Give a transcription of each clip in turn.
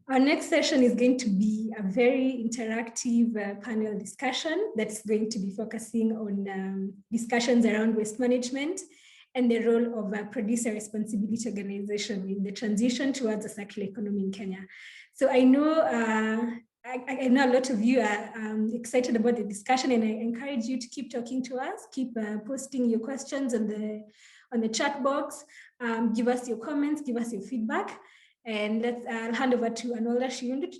Our next session is going to be a very interactive panel discussion that's going to be focusing on discussions around waste management and the role of a producer responsibility organization in the transition towards a circular economy in Kenya. So I know I know a lot of you are excited about the discussion, and I encourage you to keep talking to us, keep posting your questions on the chat box, give us your comments, give us your feedback. And let's hand over to Anolda Shiundu to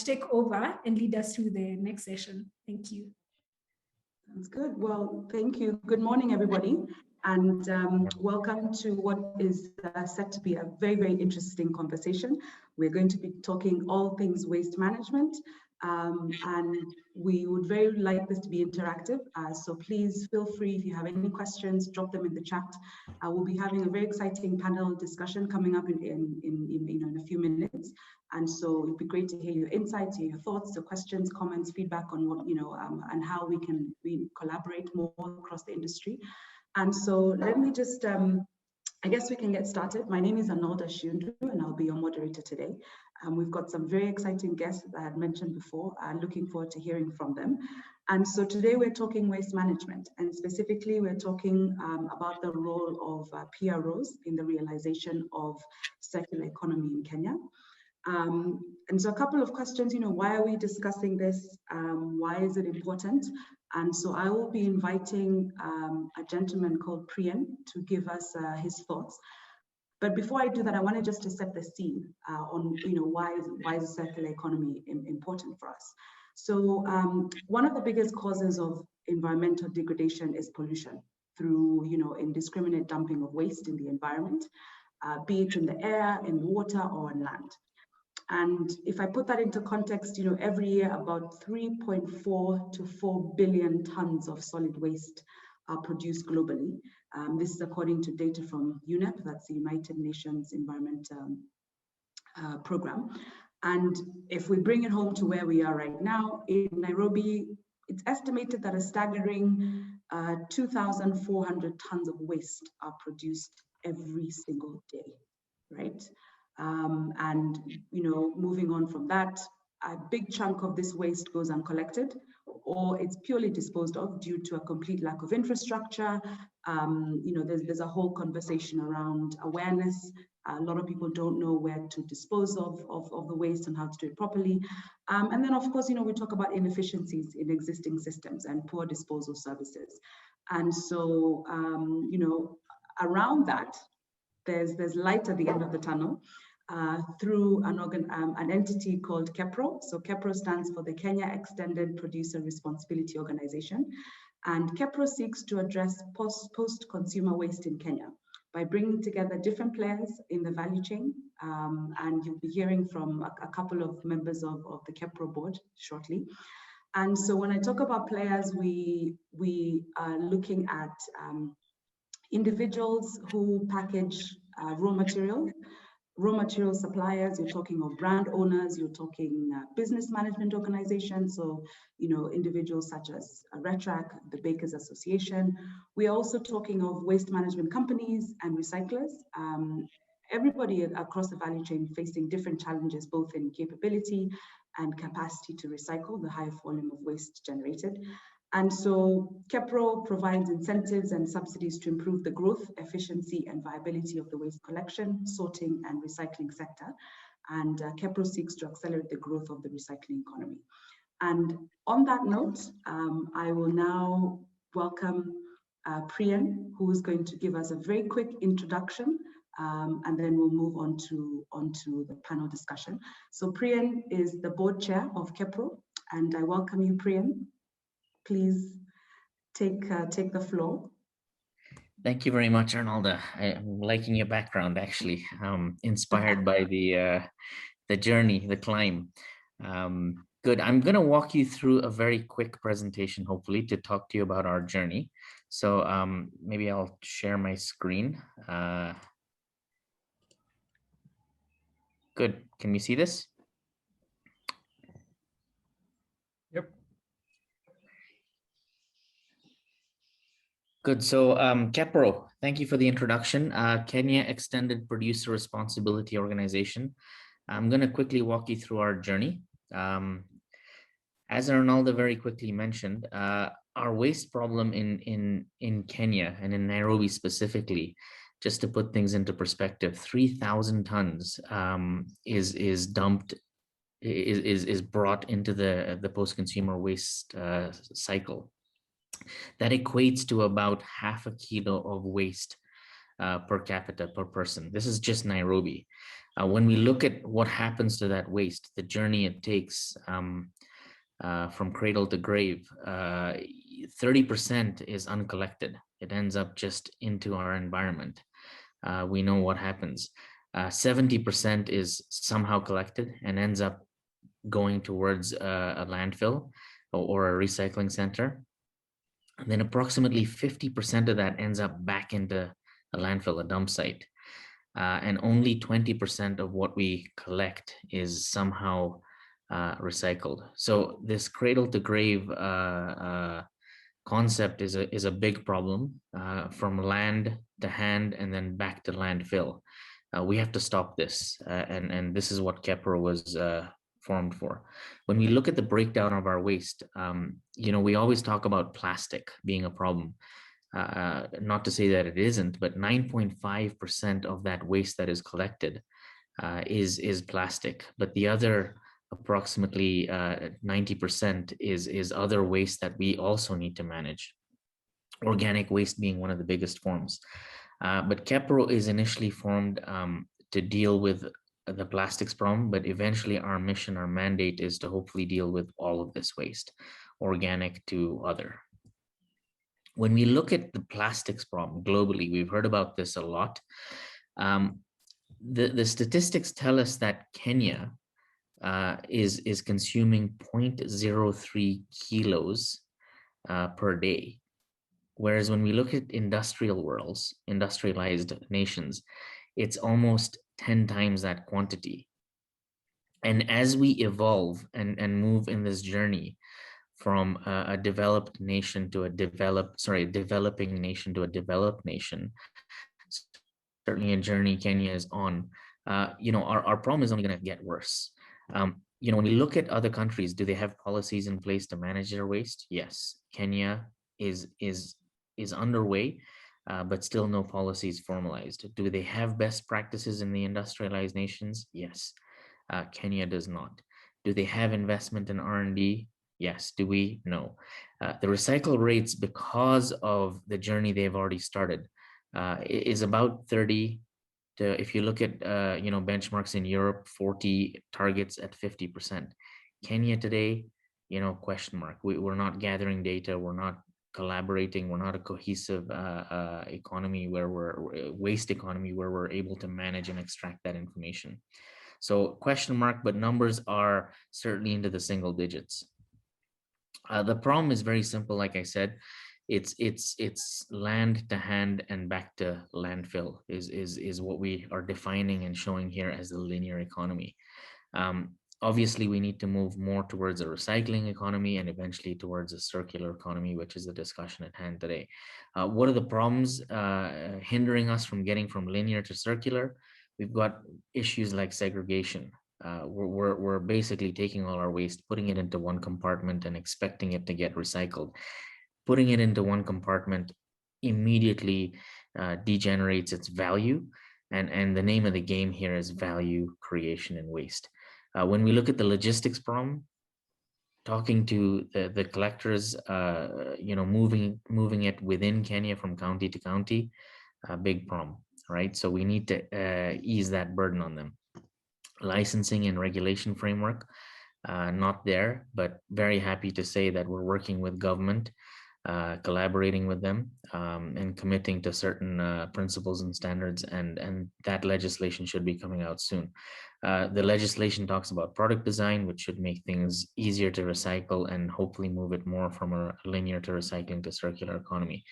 take over and lead us through the next session. Thank you. That's good. Well, thank you. Good morning, everybody, and welcome to what is set to be a very, very interesting conversation. We're going to be talking all things waste management, and we would very like this to be interactive. So please feel free, if you have any questions, drop them in the chat. We'll be having a very exciting panel discussion coming up in a few minutes. And so it'd be great to hear your insights, hear your thoughts, your questions, comments, feedback on what, and how we can collaborate more across the industry. And so let me just, I guess we can get started. My name is Anolda Shiundu, and I'll be your moderator today. We've got some very exciting guests that I had mentioned before. Looking forward to hearing from them. And so today we're talking waste management, and specifically we're talking about the role of PROs in the realization of circular economy in Kenya. And so a couple of questions, why are we discussing this? Why is it important? And so I will be inviting a gentleman called Priyan to give us his thoughts. But before I do that, I wanted just to set the scene on, why is the circular economy important for us? So one of the biggest causes of environmental degradation is pollution through, indiscriminate dumping of waste in the environment, be it in the air, in water, or on land. And if I put that into context, every year about 3.4 to 4 billion tons of solid waste are produced globally. This is according to data from UNEP, that's the United Nations Environment Program. And if we bring it home to where we are right now, in Nairobi, it's estimated that a staggering 2,400 tons of waste are produced every single day, right? And moving on from that, a big chunk of this waste goes uncollected, or it's purely disposed of due to a complete lack of infrastructure. There's a whole conversation around awareness. A lot of people don't know where to dispose of the waste and how to do it properly. And then, of course, we talk about inefficiencies in existing systems and poor disposal services. And so, around that, there's light at the end of the tunnel. Through an entity called KEPRO. So KEPRO stands for the Kenya Extended Producer Responsibility Organization. And KEPRO seeks to address post-consumer waste in Kenya by bringing together different players in the value chain. And you'll be hearing from a couple of members of the KEPRO board shortly. And so when I talk about players, we are looking at individuals who package raw material suppliers. You're talking of brand owners, you're talking business management organizations, so individuals such as RETRAC, the Bakers Association. We are also talking of waste management companies and recyclers. Everybody across the value chain facing different challenges, both in capability and capacity to recycle the high volume of waste generated. And so KEPRO provides incentives and subsidies to improve the growth, efficiency, and viability of the waste collection, sorting, and recycling sector. And KEPRO seeks to accelerate the growth of the recycling economy. And on that note, I will now welcome Priyan, who is going to give us a very quick introduction, and then we'll move on to the panel discussion. So Priyan is the board chair of KEPRO, and I welcome you, Priyan. Please take the floor. Thank you very much, Arnolda. I'm liking your background, actually. Inspired by the journey, the climb. Good. I'm going to walk you through a very quick presentation, hopefully, to talk to you about our journey. So maybe I'll share my screen. Good. Can we see this? Yep. Good. So KEPRO, thank you for the introduction. Kenya Extended Producer Responsibility Organization. I'm going to quickly walk you through our journey. As Arnaldo very quickly mentioned, our waste problem in Kenya and in Nairobi specifically, just to put things into perspective, 3,000 tons is dumped, is brought into the post-consumer waste cycle. That equates to about half a kilo of waste per capita per person. This is just Nairobi. When we look at what happens to that waste, the journey it takes from cradle to grave, 30% is uncollected. It ends up just into our environment. We know what happens. 70% is somehow collected and ends up going towards a landfill or a recycling center. And then approximately 50% of that ends up back into a landfill, a dump site. And only 20% of what we collect is somehow recycled. So this cradle to grave concept is a big problem, from land to hand and then back to landfill. We have to stop this, and this is what KEPRO was formed for. When we look at the breakdown of our waste, we always talk about plastic being a problem. Not to say that it isn't, but 9.5% of that waste that is collected is plastic. But the other approximately 90% is other waste that we also need to manage. Organic waste being one of the biggest forms. But KEPRO is initially formed to deal with the plastics problem, but eventually our mission, our mandate is to hopefully deal with all of this waste, organic to other. When we look at the plastics problem globally, we've heard about this a lot. The statistics tell us that Kenya is consuming 0.03 kilos per day. Whereas when we look at industrialized nations, it's almost 10 times that quantity. And as we evolve and move in this journey from a developed nation to a developing nation to a developed nation, certainly a journey Kenya is on, our problem is only going to get worse. When we look at other countries, do they have policies in place to manage their waste? Yes. Kenya is underway, but still no policies formalized. Do they have best practices in the industrialized nations? Yes. Kenya does not. Do they have investment in R&D? Yes. Do we? No. The recycle rates, because of the journey they've already started, is about 30 to, if you look at benchmarks in Europe, 40 targets at 50%. Kenya today, question mark. We're not gathering data. We're not collaborating. We're not a cohesive economy waste economy where we're able to manage and extract that information. So question mark, but numbers are certainly into the single digits. The problem is very simple. Like I said, it's land to hand and back to landfill is what we are defining and showing here as the linear economy. Obviously, we need to move more towards a recycling economy and eventually towards a circular economy, which is the discussion at hand today. What are the problems hindering us from getting from linear to circular? We've got issues like segregation. We're basically taking all our waste, putting it into one compartment and expecting it to get recycled. Putting it into one compartment immediately degenerates its value. And the name of the game here is value creation and waste. When we look at the logistics problem, talking to the collectors, moving it within Kenya from county to county, a big problem, right? So we need to ease that burden on them. Licensing and regulation framework, not there, but very happy to say that we're working with government, collaborating with them, and committing to certain principles and standards, and that legislation should be coming out soon. The legislation talks about product design, which should make things easier to recycle and hopefully move it more from a linear to recycling to circular economy.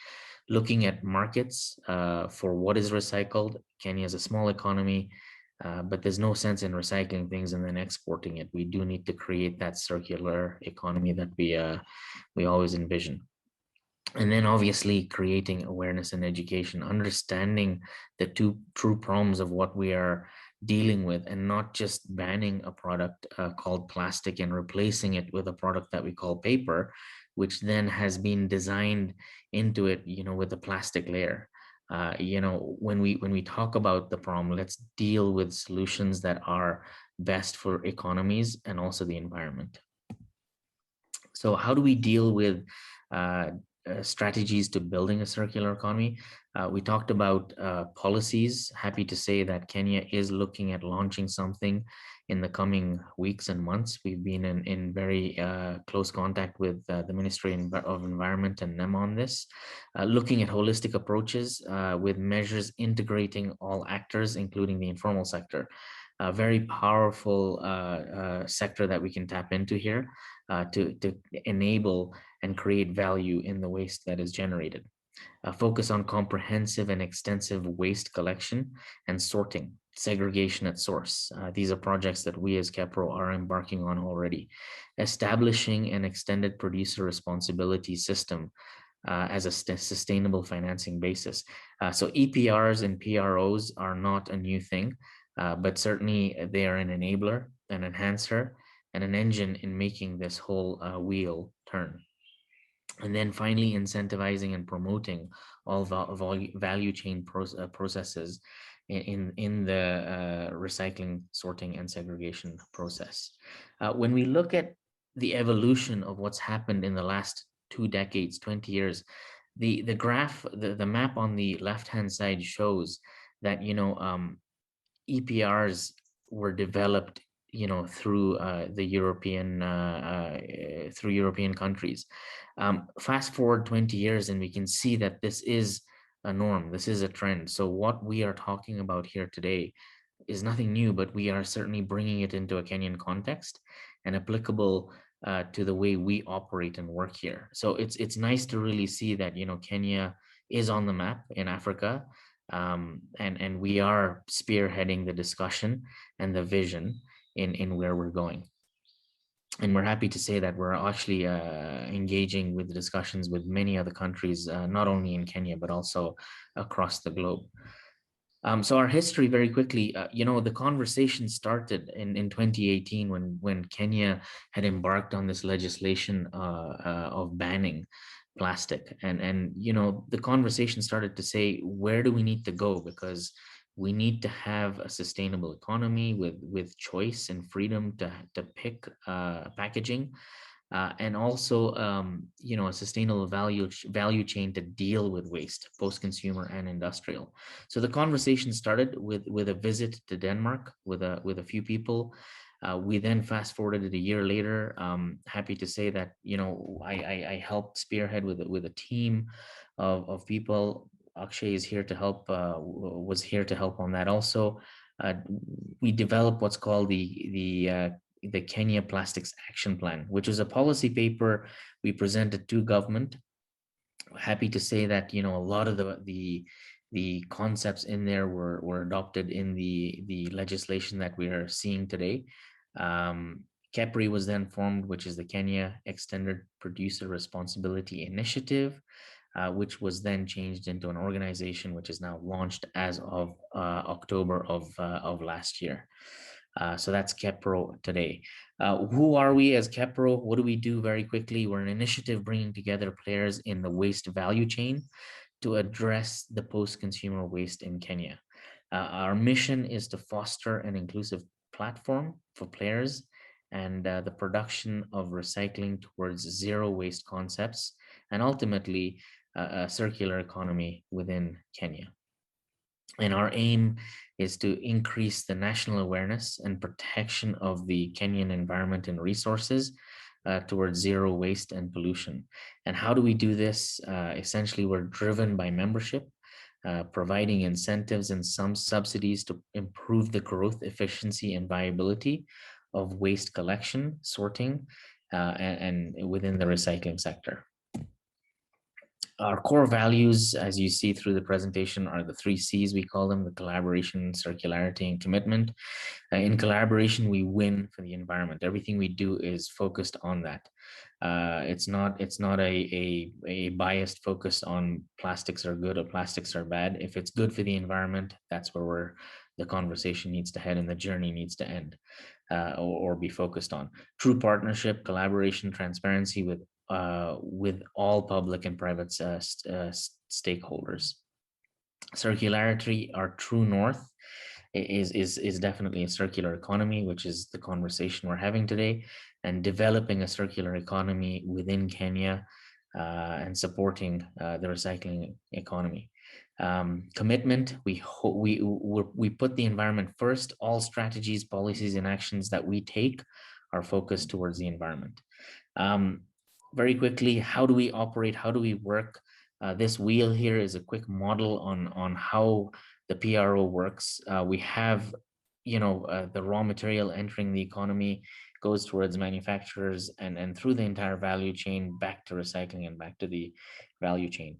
Looking at markets for what is recycled, Kenya is a small economy, but there's no sense in recycling things and then exporting it. We do need to create that circular economy that we always envision. And then obviously creating awareness and education, understanding the two true problems of what we are dealing with, and not just banning a product called plastic and replacing it with a product that we call paper, which then has been designed into it, with a plastic layer. When we talk about the problem, let's deal with solutions that are best for economies and also the environment. So how do we deal with strategies to building a circular economy? We talked about policies. Happy to say that Kenya is looking at launching something in the coming weeks and months. We've been in very close contact with the Ministry of Environment and NEM on this, looking at holistic approaches with measures integrating all actors, including the informal sector. A very powerful sector that we can tap into here to enable and create value in the waste that is generated. Focus on comprehensive and extensive waste collection and sorting, segregation at source. These are projects that we as KEPRO are embarking on already. Establishing an extended producer responsibility system as a sustainable financing basis. So EPRs and PROs are not a new thing, but certainly they are an enabler, an enhancer, and an engine in making this whole wheel turn. And then finally, incentivizing and promoting all value chain processes in the recycling, sorting, and segregation process. When we look at the evolution of what's happened in the last 2 decades, 20 years, the graph, the map on the left-hand side shows that, EPRs were developed, through the through European countries. Fast forward 20 years, and we can see that this is a norm. This is a trend. So what we are talking about here today is nothing new, but we are certainly bringing it into a Kenyan context and applicable to the way we operate and work here. So it's nice to really see that, Kenya is on the map in Africa. And we are spearheading the discussion and the vision in where we're going. And we're happy to say that we're actually engaging with discussions with many other countries, not only in Kenya, but also across the globe. So our history, very quickly, the conversation started in 2018 when Kenya had embarked on this legislation of banning plastic, and the conversation started to say, where do we need to go? Because we need to have a sustainable economy with choice and freedom to pick packaging, and also a sustainable value chain to deal with waste, post-consumer and industrial. So the conversation started with a visit to Denmark with a few people. We then fast forwarded it a year later. Happy to say that I helped spearhead with a team of people. Akshay is here to help. Was here to help on that also. We developed what's called the Kenya Plastics Action Plan, which is a policy paper we presented to government. Happy to say that a lot of the concepts in there were adopted in the legislation that we are seeing today. KEPRO was then formed, which is the Kenya Extended Producer Responsibility Initiative, which was then changed into an organization which is now launched as of October of last year. So that's KEPRO today. Who are we as KEPRO? What do we do? Very quickly, we're an initiative bringing together players in the waste value chain to address the post-consumer waste in Kenya. Our mission is to foster an inclusive platform for players and the production of recycling towards zero waste concepts, and ultimately a circular economy within Kenya. And our aim is to increase the national awareness and protection of the Kenyan environment and resources towards zero waste and pollution. And how do we do this? Essentially, we're driven by membership, providing incentives and some subsidies to improve the growth, efficiency, and viability of waste collection, sorting, and within the recycling sector. Our core values, as you see through the presentation, are the 3 C's, we call them: the collaboration, circularity, and commitment. In collaboration, we win for the environment. Everything we do is focused on that. It's not a biased focus on plastics are good or plastics are bad. If it's good for the environment, that's where the conversation needs to head and the journey needs to end, or be focused on. True partnership, collaboration, transparency with all public and private stakeholders. Circularity, our true north, is definitely a circular economy, which is the conversation we're having today, and developing a circular economy within Kenya, and supporting the recycling economy. Commitment, we put the environment first. All strategies, policies, and actions that we take are focused towards the environment. Very quickly, how do we operate? How do we work? This wheel here is a quick model on how the PRO works. We have, the raw material entering the economy, goes towards manufacturers and through the entire value chain, back to recycling and back to the value chain.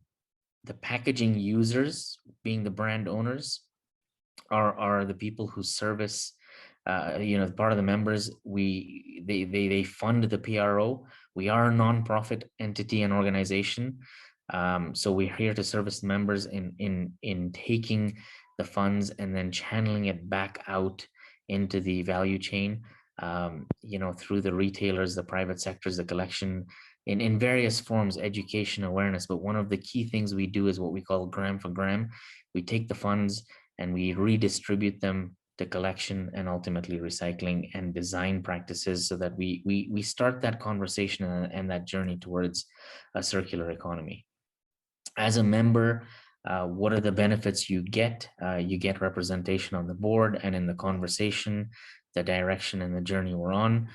The packaging users, being the brand owners, are the people who service, part of the members. They fund the PRO. We are a non-profit entity and organization, so we're here to service the members in taking the funds and then channeling it back out into the value chain, through the retailers, the private sectors, the collection, in various forms, education, awareness. But one of the key things we do is what we call gram for gram. We take the funds and we redistribute them to collection and ultimately recycling and design practices, so that we start that conversation and that journey towards a circular economy. As a member, what are the benefits you get? You get representation on the board and in the conversation, the direction and the journey we're on.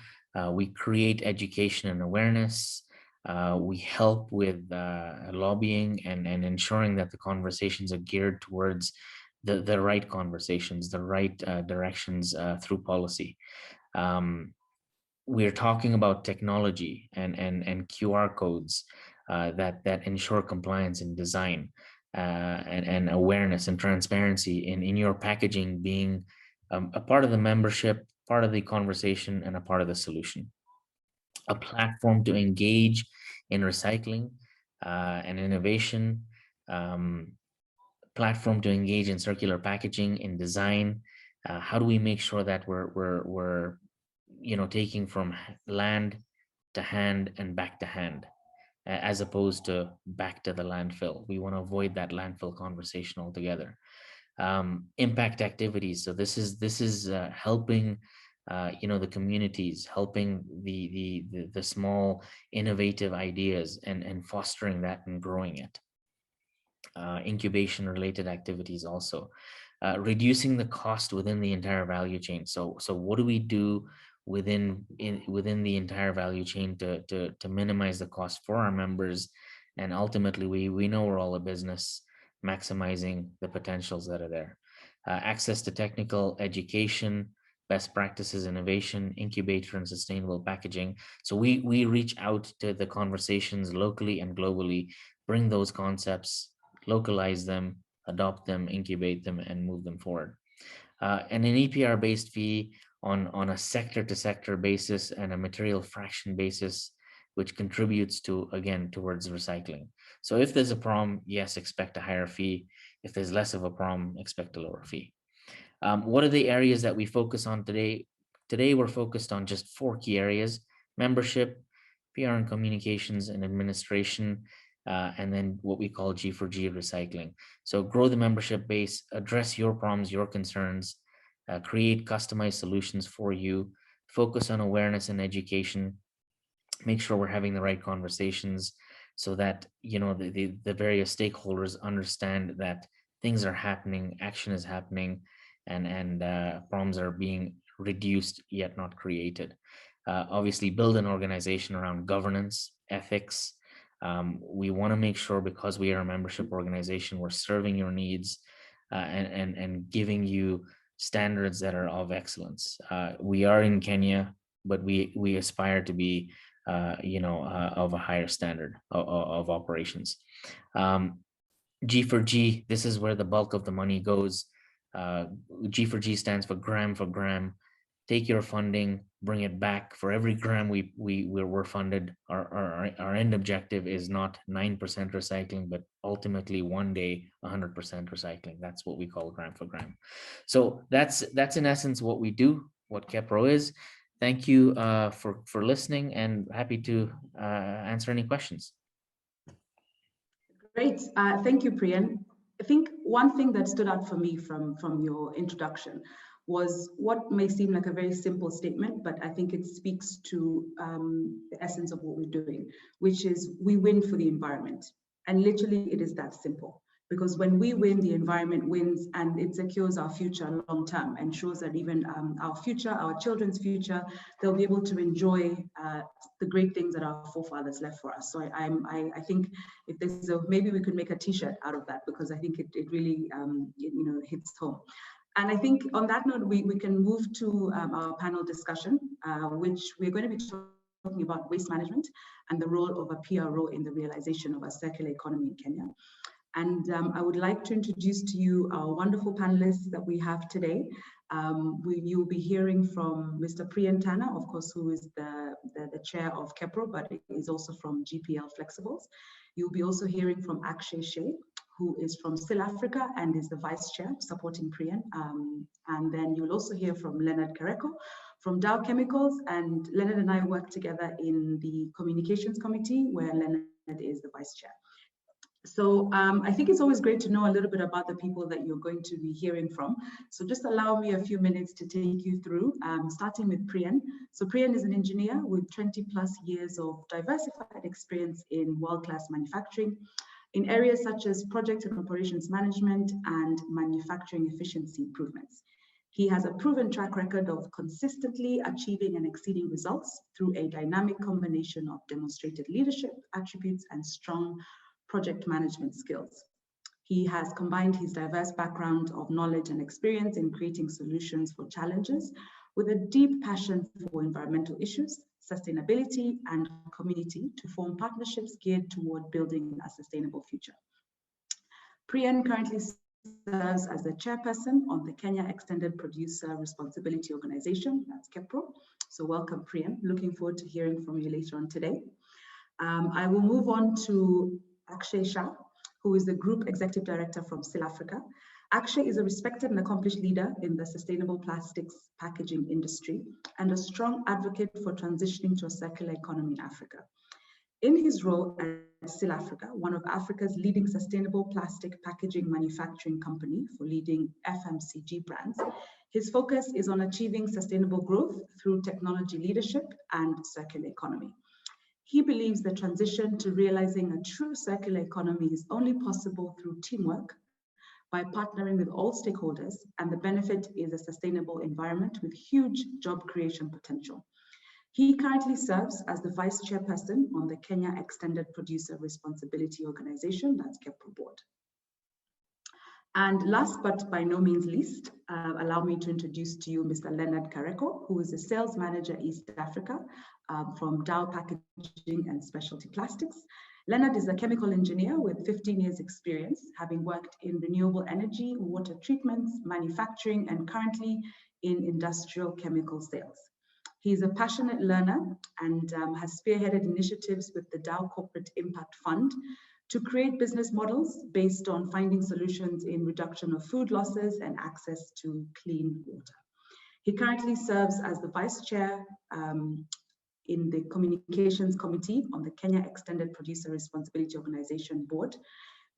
We create education and awareness. We help with lobbying and ensuring that the conversations are geared towards the right conversations, the right directions through policy. We're talking about technology and QR codes that ensure compliance in design, and awareness and transparency in your packaging, being a part of the membership, part of the conversation, and a part of the solution. A platform to engage in recycling and innovation, platform to engage in circular packaging, in design. How do we make sure that we're taking from land to hand and back to hand, as opposed to back to the landfill? We want to avoid that landfill conversation altogether. Impact activities. So this is helping the communities, helping the small innovative ideas and fostering that and growing it. Incubation related activities also. Reducing the cost within the entire value chain. So what do we do within the entire value chain to minimize the cost for our members? And ultimately, we know we're all a business, maximizing the potentials that are there. Access to technical education, best practices, innovation, incubator, and sustainable packaging. So we reach out to the conversations locally and globally, bring those concepts, localize them, adopt them, incubate them, and move them forward. And an EPR-based fee on a sector-to-sector basis and a material fraction basis, which contributes towards recycling. So if there's a problem, yes, expect a higher fee. If there's less of a problem, expect a lower fee. What are the areas that we focus on today? Today, we're focused on just 4 key areas: membership, PR and communications, and administration, and then what we call G4G recycling. So grow the membership base, address your problems, your concerns, create customized solutions for you, focus on awareness and education, make sure we're having the right conversations so that the various stakeholders understand that things are happening, action is happening, and problems are being reduced yet not created. Obviously, build an organization around governance, ethics. We want to make sure, because we are a membership organization, we're serving your needs and giving you standards that are of excellence. We are in Kenya, but we aspire to be of a higher standard of operations. G for G, this is where the bulk of the money goes. G for G stands for gram. Take your funding, bring it back. For every gram we're funded, our end objective is not 9% recycling, but ultimately one day 100% recycling. That's what we call gram for gram. So that's in essence what we do, what KEPRO is. Thank you for listening, and happy to answer any questions. Great, thank you, Priyan. I think one thing that stood out for me from your introduction was what may seem like a very simple statement, but I think it speaks to the essence of what we're doing, which is we win for the environment. And literally it is that simple, because when we win, the environment wins, and it secures our future long term, ensures that even our future, our children's future, they'll be able to enjoy the great things that our forefathers left for us. So I think if there's maybe we could make a t-shirt out of that, because I think it really hits home. And I think on that note, we can move to our panel discussion, which we're going to be talking about waste management and the role of a PRO in the realization of a circular economy in Kenya. And I would like to introduce to you our wonderful panelists that we have today. You'll be hearing from Mr. Priyan Tana, of course, who is the chair of KEPRO, but is also from GPL Flexibles. You'll be also hearing from Akshay Shea, who is from Still Africa and is the vice chair supporting Priyan. And then you'll also hear from Leonard Kareko from Dow Chemicals, and Leonard and I work together in the communications committee, where Leonard is the vice chair. So I think it's always great to know a little bit about the people that you're going to be hearing from. So just allow me a few minutes to take you through, starting with Priyan. So Priyan is an engineer with 20+ years of diversified experience in world-class manufacturing in areas such as project and operations management and manufacturing efficiency improvements. He has a proven track record of consistently achieving and exceeding results through a dynamic combination of demonstrated leadership attributes and strong project management skills. He has combined his diverse background of knowledge and experience in creating solutions for challenges with a deep passion for environmental issues, sustainability, and community to form partnerships geared toward building a sustainable future. Priyan currently serves as the chairperson on the Kenya Extended Producer Responsibility Organization, that's KEPRO. So welcome, Priyan. Looking forward to hearing from you later on today. I will move on to Akshay Shah, who is the Group Executive Director from Still Africa. Akshay is a respected and accomplished leader in the sustainable plastics packaging industry and a strong advocate for transitioning to a circular economy in Africa. In his role at Still Africa, one of Africa's leading sustainable plastic packaging manufacturing company for leading FMCG brands, his focus is on achieving sustainable growth through technology leadership and circular economy. He believes the transition to realizing a true circular economy is only possible through teamwork by partnering with all stakeholders, and the benefit is a sustainable environment with huge job creation potential. He currently serves as the vice chairperson on the Kenya Extended Producer Responsibility Organization, that's KEPRO board. And last but by no means least, allow me to introduce to you Mr. Leonard Kareko, who is the Sales Manager East Africa from Dow Packaging and Specialty Plastics. Leonard is a chemical engineer with 15 years experience, having worked in renewable energy, water treatments, manufacturing, and currently in industrial chemical sales. He is a passionate learner and has spearheaded initiatives with the Dow Corporate Impact Fund to create business models based on finding solutions in reduction of food losses and access to clean water. He currently serves as the vice chair in the communications committee on the Kenya Extended Producer Responsibility Organization board.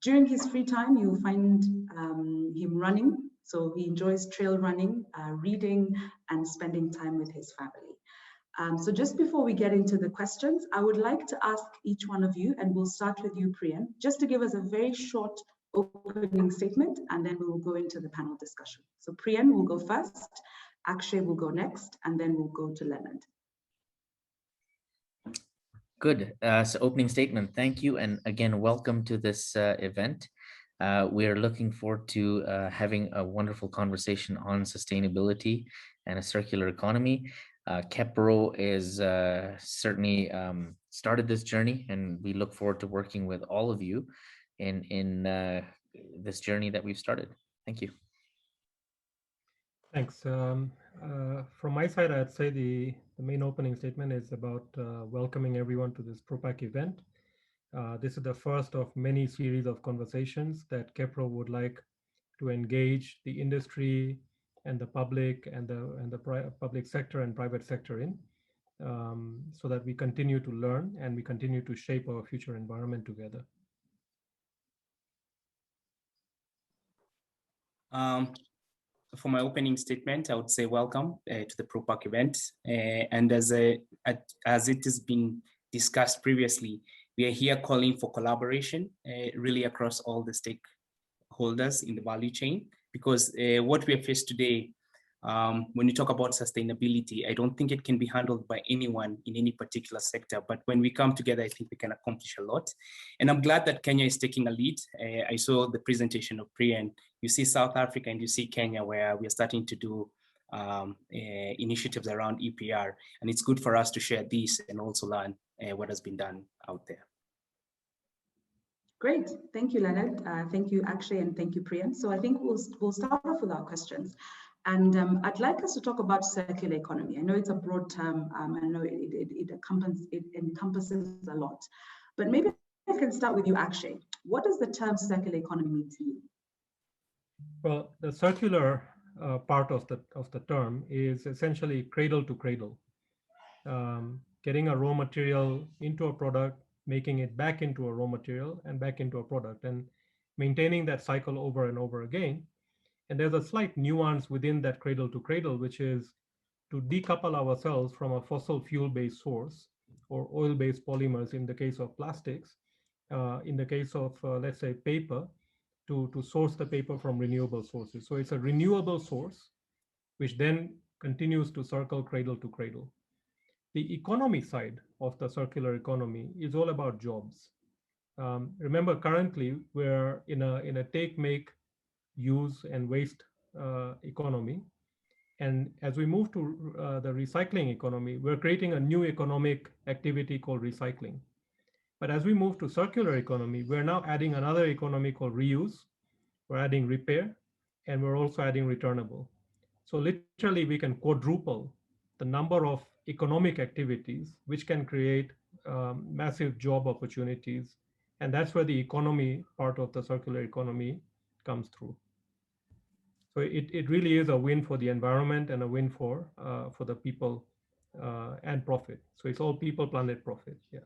During his free time, you'll find him running. So he enjoys trail running, reading, and spending time with his family. So just before we get into the questions, I would like to ask each one of you, and we'll start with you, Priyan, just to give us a very short opening statement, and then we will go into the panel discussion. So Priyan will go first, Akshay will go next, and then we'll go to Leonard. Good. So opening statement, thank you. And again, welcome to this event. We are looking forward to having a wonderful conversation on sustainability and a circular economy. KEPRO is certainly started this journey, and we look forward to working with all of you in this journey that we've started. Thank you. Thanks. From my side, I'd say the main opening statement is about welcoming everyone to this PROPAC event. This is the first of many series of conversations that KEPRO would like to engage the industry and the public and the public sector and private sector in, so that we continue to learn and we continue to shape our future environment together. For my opening statement, I would say welcome to the PROPAC event. And as it has been discussed previously, we are here calling for collaboration really across all the stakeholders in the value chain, because what we are faced today, when you talk about sustainability, I don't think it can be handled by anyone in any particular sector. But when we come together, I think we can accomplish a lot. And I'm glad that Kenya is taking a lead. I saw the presentation of Priya, and you see South Africa and you see Kenya, where we are starting to do initiatives around EPR. And it's good for us to share this and also learn what has been done out there. Great, thank you, Leonard. Thank you, Akshay, and thank you, Priyan. So I think we'll start off with our questions. And I'd like us to talk about circular economy. I know it's a broad term. I know it encompasses a lot. But maybe I can start with you, Akshay. What does the term circular economy mean to you? Well, the circular part of the term is essentially cradle to cradle. Getting a raw material into a product, making it back into a raw material and back into a product, and maintaining that cycle over and over again. And there's a slight nuance within that cradle to cradle, which is to decouple ourselves from a fossil fuel-based source or oil-based polymers in the case of plastics, in the case of, let's say, paper, to source the paper from renewable sources. So it's a renewable source, which then continues to circle cradle to cradle. The economy side of the circular economy is all about jobs. Remember, currently, we're in a take, make, use, and waste economy. And as we move to the recycling economy, we're creating a new economic activity called recycling. But as we move to circular economy, we're now adding another economy called reuse. We're adding repair, and we're also adding returnable. So literally, we can quadruple the number of economic activities, which can create massive job opportunities. And that's where the economy part of the circular economy comes through. So it really is a win for the environment and a win for the people and profit. So it's all people, planet, profit. Yeah.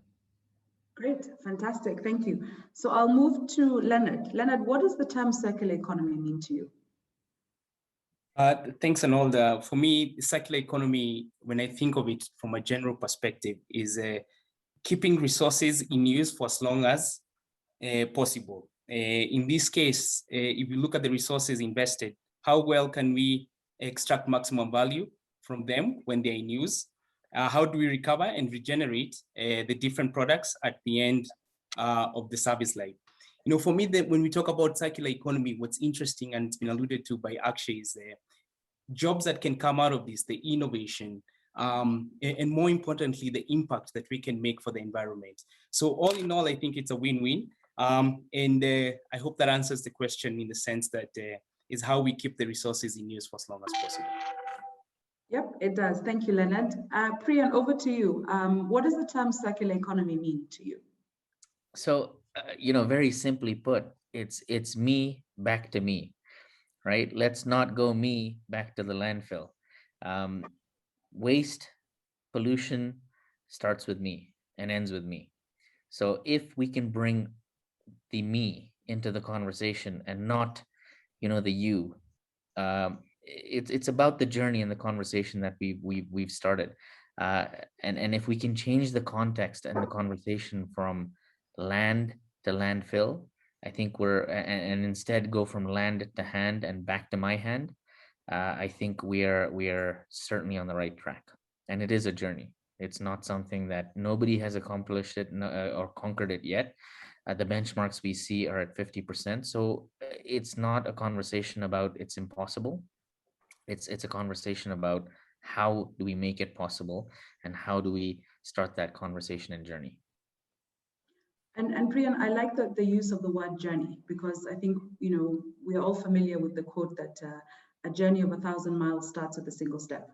Great, fantastic, thank you. So I'll move to Leonard. Leonard, what does the term circular economy mean to you? Thanks, Arnolda. For me, circular economy, when I think of it from a general perspective, is keeping resources in use for as long as possible. In this case, if you look at the resources invested, how well can we extract maximum value from them when they're in use? How do we recover and regenerate the different products at the end of the service life? You know, for me, when we talk about circular economy, what's interesting and it's been alluded to by Akshay is jobs that can come out of this, the innovation, and more importantly, the impact that we can make for the environment. So all in all, I think it's a win-win. And I hope that answers the question in the sense that is how we keep the resources in use for as long as possible. Yep, it does. Thank you, Leonard. Priyan, over to you. What does the term circular economy mean to you? So, you know, very simply put, it's me back to me, right? Let's not go me back to the landfill. Waste, pollution starts with me and ends with me. So if we can bring the me into the conversation and not, you know, the you, it's about the journey and the conversation that we've started. And if we can change the context and the conversation from land to landfill, I think and instead go from land to hand and back to my hand, I think we are certainly on the right track. And it is a journey. It's not something that nobody has accomplished it or conquered it yet. The benchmarks we see are at 50%. So it's not a conversation about it's impossible. It's a conversation about How do we make it possible, and how do we start that conversation and journey? And Priyan, I like the use of the word journey, because I think, we are all familiar with the quote that a journey of 1,000 miles starts with a single step.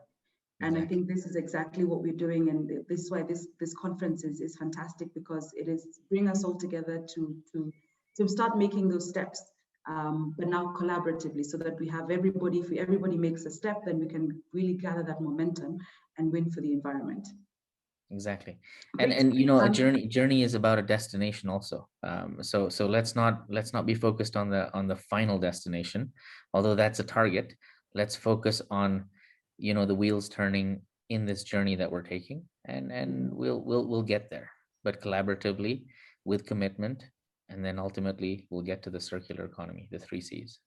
And I think this is exactly what we're doing. And this is why this conference is fantastic, because it is bring us all together to start making those steps, but now collaboratively, so that we have everybody, if everybody makes a step, then we can really gather that momentum and win for the environment. Exactly. Great. And a journey is about a destination also. So let's not be focused on the final destination, although that's a target. Let's focus on the wheels turning in this journey that we're taking, and we'll get there, but collaboratively, with commitment, and then ultimately we'll get to the circular economy, the 3 C's.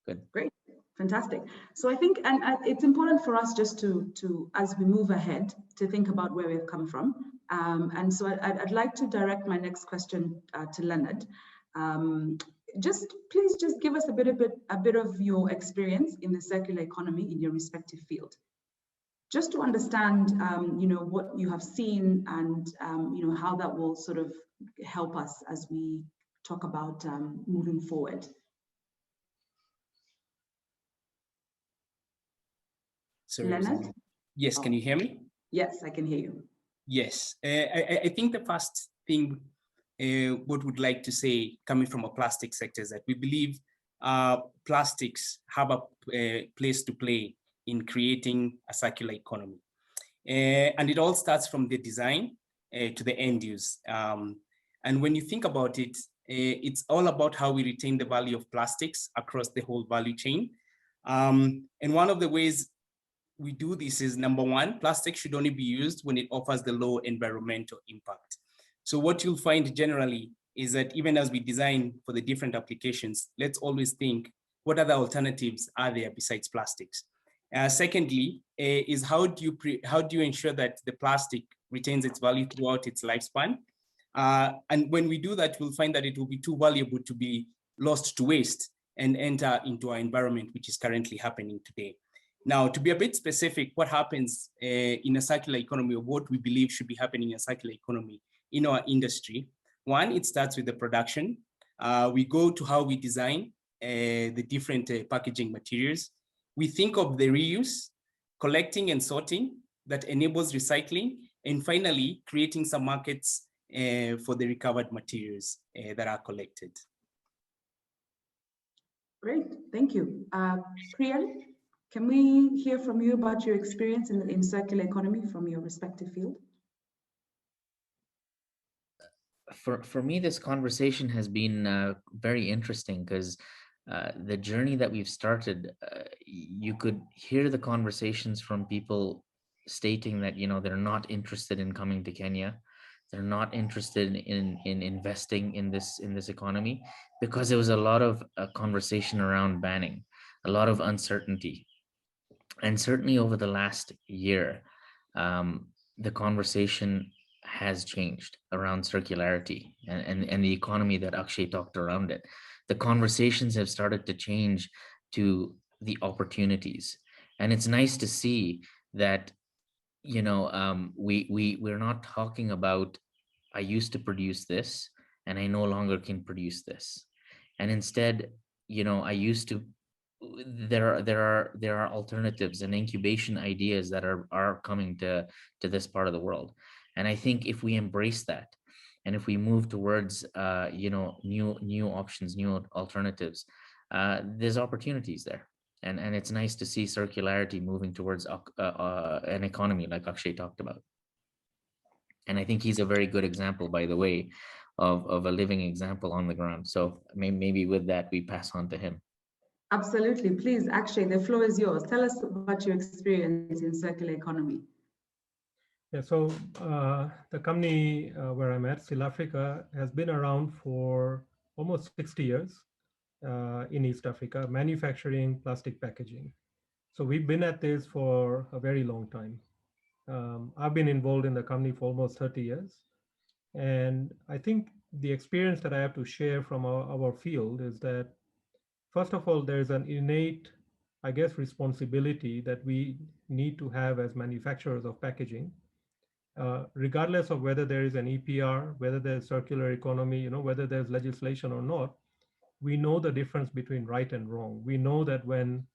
Good. Great. Fantastic. So I think, and it's important for us just to as we move ahead, to think about where we've come from. And so I'd like to direct my next question to Leonard. Please give us a bit of your experience in the circular economy in your respective field, just to understand, what you have seen, and how that will sort of help us as we talk about moving forward. So Leonard? Yes, can you hear me? Yes, I can hear you. Yes, I think the first thing what would like to say, coming from a plastic sector, is that we believe plastics have a place to play in creating a circular economy. And it all starts from the design to the end use. And when you think about it, it's all about how we retain the value of plastics across the whole value chain. And one of the ways we do this is, number one, plastic should only be used when it offers the low environmental impact. So what you'll find generally is that even as we design for the different applications, let's always think, what other alternatives are there besides plastics? Secondly, is how do you ensure that the plastic retains its value throughout its lifespan? And when we do that, we'll find that it will be too valuable to be lost to waste and enter into our environment, which is currently happening today. Now, to be a bit specific, what happens in a circular economy, or what we believe should be happening in a circular economy in our industry? One, it starts with the production. We go to how we design the different packaging materials. We think of the reuse, collecting and sorting that enables recycling, and finally, creating some markets for the recovered materials that are collected. Great, thank you. Priyan, can we hear from you about your experience in circular economy from your respective field? For me, this conversation has been very interesting, because the journey that we've started, you could hear the conversations from people stating that they're not interested in coming to Kenya, they're not interested in investing in this economy, because there was a lot of conversation around banning, a lot of uncertainty. And certainly over the last year, the conversation has changed around circularity and the economy that Akshay talked around it. The conversations have started to change to the opportunities. And it's nice to see that, we're not talking about, I used to produce this and I no longer can produce this. And instead, I used to, there are alternatives and incubation ideas that are coming to this part of the world. And I think if we embrace that, and if we move towards new options, new alternatives, there's opportunities there. And it's nice to see circularity moving towards an economy like Akshay talked about. And I think he's a very good example, by the way, of a living example on the ground. So maybe with that, we pass on to him. Absolutely. Please, Akshay, the floor is yours. Tell us about your experience in circular economy. Yeah, so the company where I'm at, South Africa, has been around for almost 60 years in East Africa, manufacturing plastic packaging. So we've been at this for a very long time. I've been involved in the company for almost 30 years. And I think the experience that I have to share from our field is that, first of all, there's an innate I guess, responsibility that we need to have as manufacturers of packaging, regardless of whether there is an EPR, whether there's circular economy, whether there's legislation or not. We know the difference between right and wrong. We know that when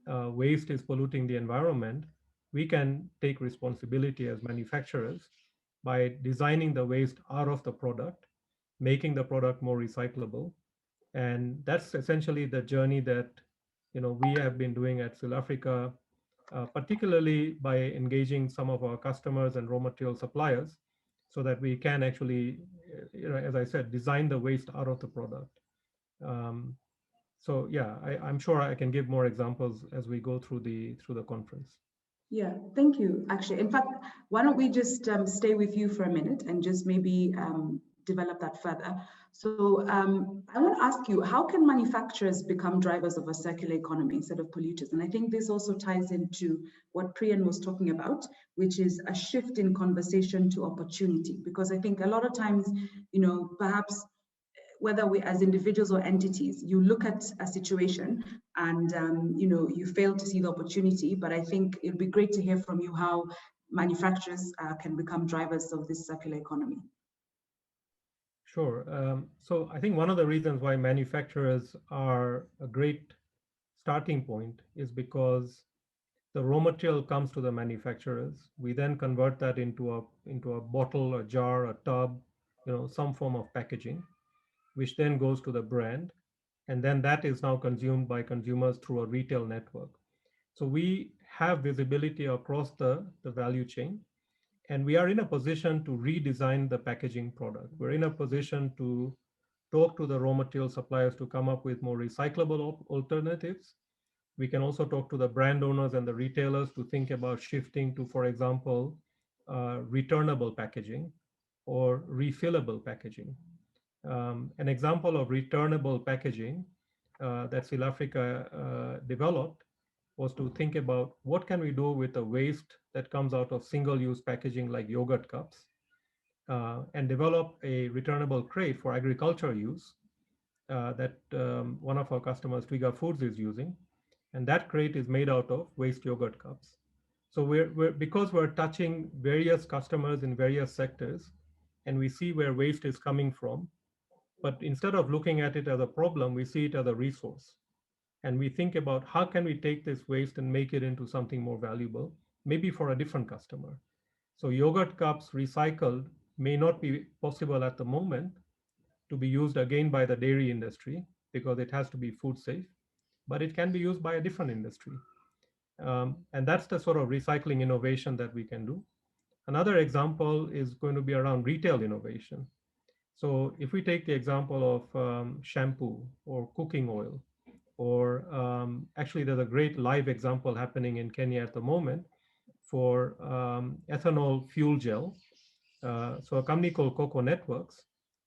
waste is polluting the environment, we can take responsibility as manufacturers by designing the waste out of the product, making the product more recyclable. And that's essentially the journey that we have been doing at South Africa, particularly by engaging some of our customers and raw material suppliers, so that we can actually, as I said, design the waste out of the product. So yeah, I'm sure I can give more examples as we go through the conference. Yeah, thank you. Actually, in fact, why don't we just stay with you for a minute and just maybe develop that further. So I want to ask you, how can manufacturers become drivers of a circular economy instead of polluters? And I think this also ties into what Priyan was talking about, which is a shift in conversation to opportunity. Because I think a lot of times, perhaps whether we as individuals or entities, you look at a situation and you fail to see the opportunity. But I think it'd be great to hear from you how manufacturers can become drivers of this circular economy. Sure. So I think one of the reasons why manufacturers are a great starting point is because the raw material comes to the manufacturers. We then convert that into a bottle, a jar, a tub, some form of packaging, which then goes to the brand. And then that is now consumed by consumers through a retail network. So we have visibility across the value chain. And we are in a position to redesign the packaging product. We're in a position to talk to the raw material suppliers to come up with more recyclable alternatives. We can also talk to the brand owners and the retailers to think about shifting to, for example, returnable packaging or refillable packaging. An example of returnable packaging that South Africa developed was to think about what can we do with the waste that comes out of single-use packaging like yogurt cups, and develop a returnable crate for agriculture use that one of our customers, Twiga Foods, is using. And that crate is made out of waste yogurt cups. So because we're touching various customers in various sectors, and we see where waste is coming from, but instead of looking at it as a problem, we see it as a resource. And we think about how can we take this waste and make it into something more valuable, maybe for a different customer. So yogurt cups recycled may not be possible at the moment to be used again by the dairy industry because it has to be food safe, but it can be used by a different industry. And that's the sort of recycling innovation that we can do. Another example is going to be around retail innovation. So if we take the example of shampoo or cooking oil, or actually there's a great live example happening in Kenya at the moment for ethanol fuel gel. So a company called Cocoa Networks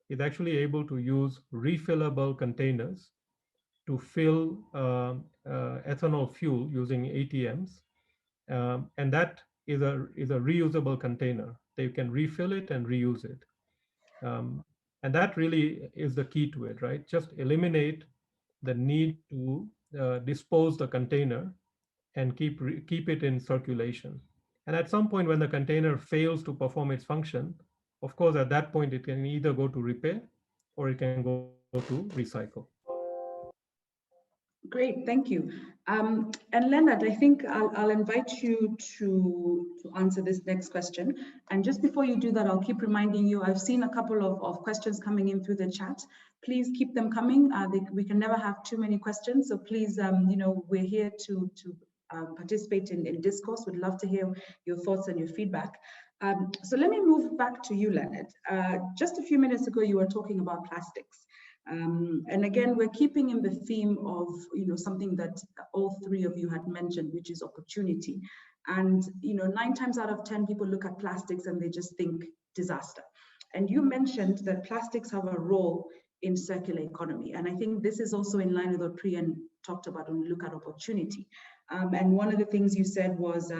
is actually able to use refillable containers to fill ethanol fuel using ATMs. And that is a reusable container. They can refill it and reuse it. And that really is the key to it, right? Just eliminate the need to dispose the container and keep it in circulation. And at some point when the container fails to perform its function, of course, at that point, it can either go to repair or it can go to recycle. Great, thank you. And Leonard, I think I'll invite you to answer this next question. And just before you do that, I'll keep reminding you, I've seen a couple of questions coming in through the chat. Please keep them coming. We can never have too many questions. So please, we're here to participate in discourse. We'd love to hear your thoughts and your feedback. So let me move back to you, Leonard. Just a few minutes ago, you were talking about plastics. And again, we're keeping in the theme of something that all three of you had mentioned, which is opportunity. And 9 times out of 10 people look at plastics and they just think disaster. And you mentioned that plastics have a role in circular economy, and I think this is also in line with what Priyan talked about when we look at opportunity. And one of the things you said was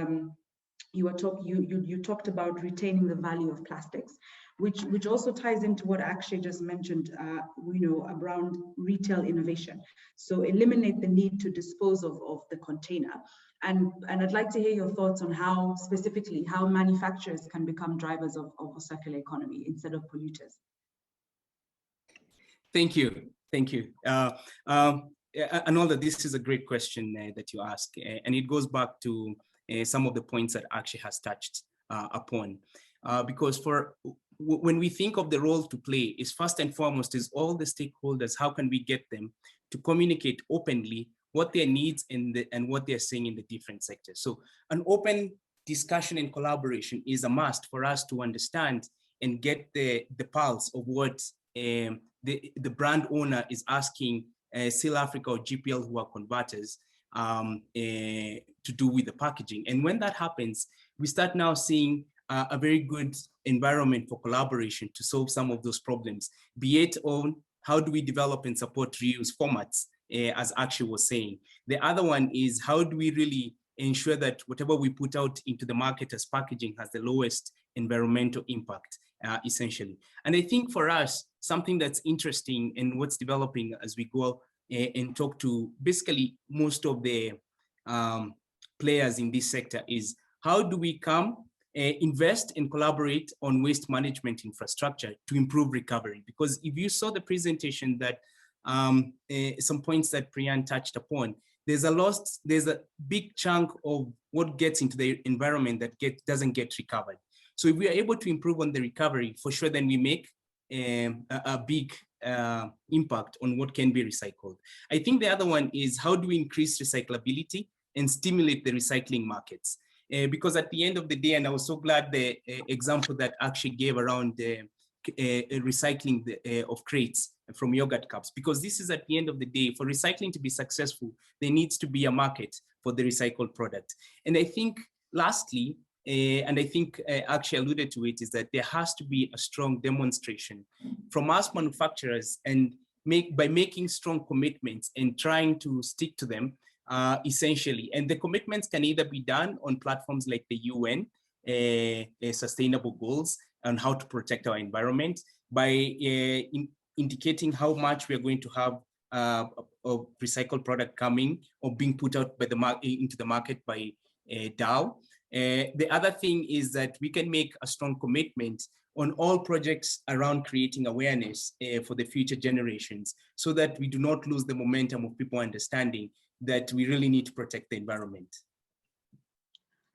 you talked about retaining the value of plastics. which also ties into what Akshay just mentioned, around retail innovation. So eliminate the need to dispose of the container. And I'd like to hear your thoughts on how specifically how manufacturers can become drivers of a circular economy instead of polluters. Thank you. Anolda, this is a great question that you ask, and it goes back to some of the points that Akshay has touched upon. Because when we think of the role to play, is first and foremost is all the stakeholders. How can we get them to communicate openly what their needs and what they're saying in the different sectors? So an open discussion and collaboration is a must for us to understand and get the pulse of what the brand owner is asking Seal Africa or GPL, who are converters, to do with the packaging. And when that happens, we start now seeing a very good environment for collaboration to solve some of those problems, be it on how do we develop and support reuse formats, as Akshay was saying. The other one is how do we really ensure that whatever we put out into the market as packaging has the lowest environmental impact, essentially. And I think for us, something that's interesting and what's developing as we go and talk to basically most of the players in this sector is how do we invest and collaborate on waste management infrastructure to improve recovery? Because if you saw the presentation that some points that Priyan touched upon, there's a big chunk of what gets into the environment that doesn't get recovered. So if we are able to improve on the recovery, for sure, then we make a big impact on what can be recycled. I think the other one is how do we increase recyclability and stimulate the recycling markets? Because at the end of the day, and I was so glad the example that Akshay gave around recycling of crates from yogurt cups, because this is at the end of the day, for recycling to be successful, there needs to be a market for the recycled product. And I think lastly, and I think Akshay alluded to it, is that there has to be a strong demonstration from us manufacturers, and by making strong commitments and trying to stick to them, essentially. And the commitments can either be done on platforms like the UN Sustainable Goals on how to protect our environment by indicating how much we are going to have of recycled product coming or being put out by into the market by Dow. The other thing is that we can make a strong commitment on all projects around creating awareness for the future generations, so that we do not lose the momentum of people understanding that we really need to protect the environment.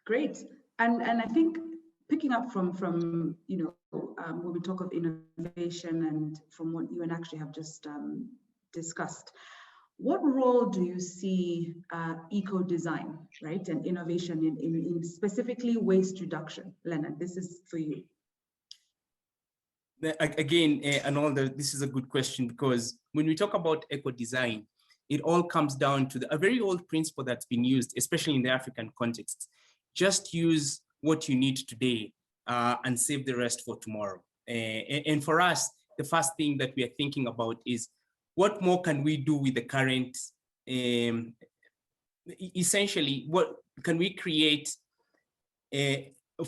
Great. And I think picking up from when we talk of innovation and from what you and Akshay have just discussed, what role do you see eco-design, right, and innovation in specifically waste reduction? Leonard, this is for you. Again, Anolda, this is a good question, because when we talk about eco-design, it all comes down to a very old principle that's been used, especially in the African context. Just use what you need today and save the rest for tomorrow. And for us, the first thing that we are thinking about is what more can we do with the current, essentially, what can we create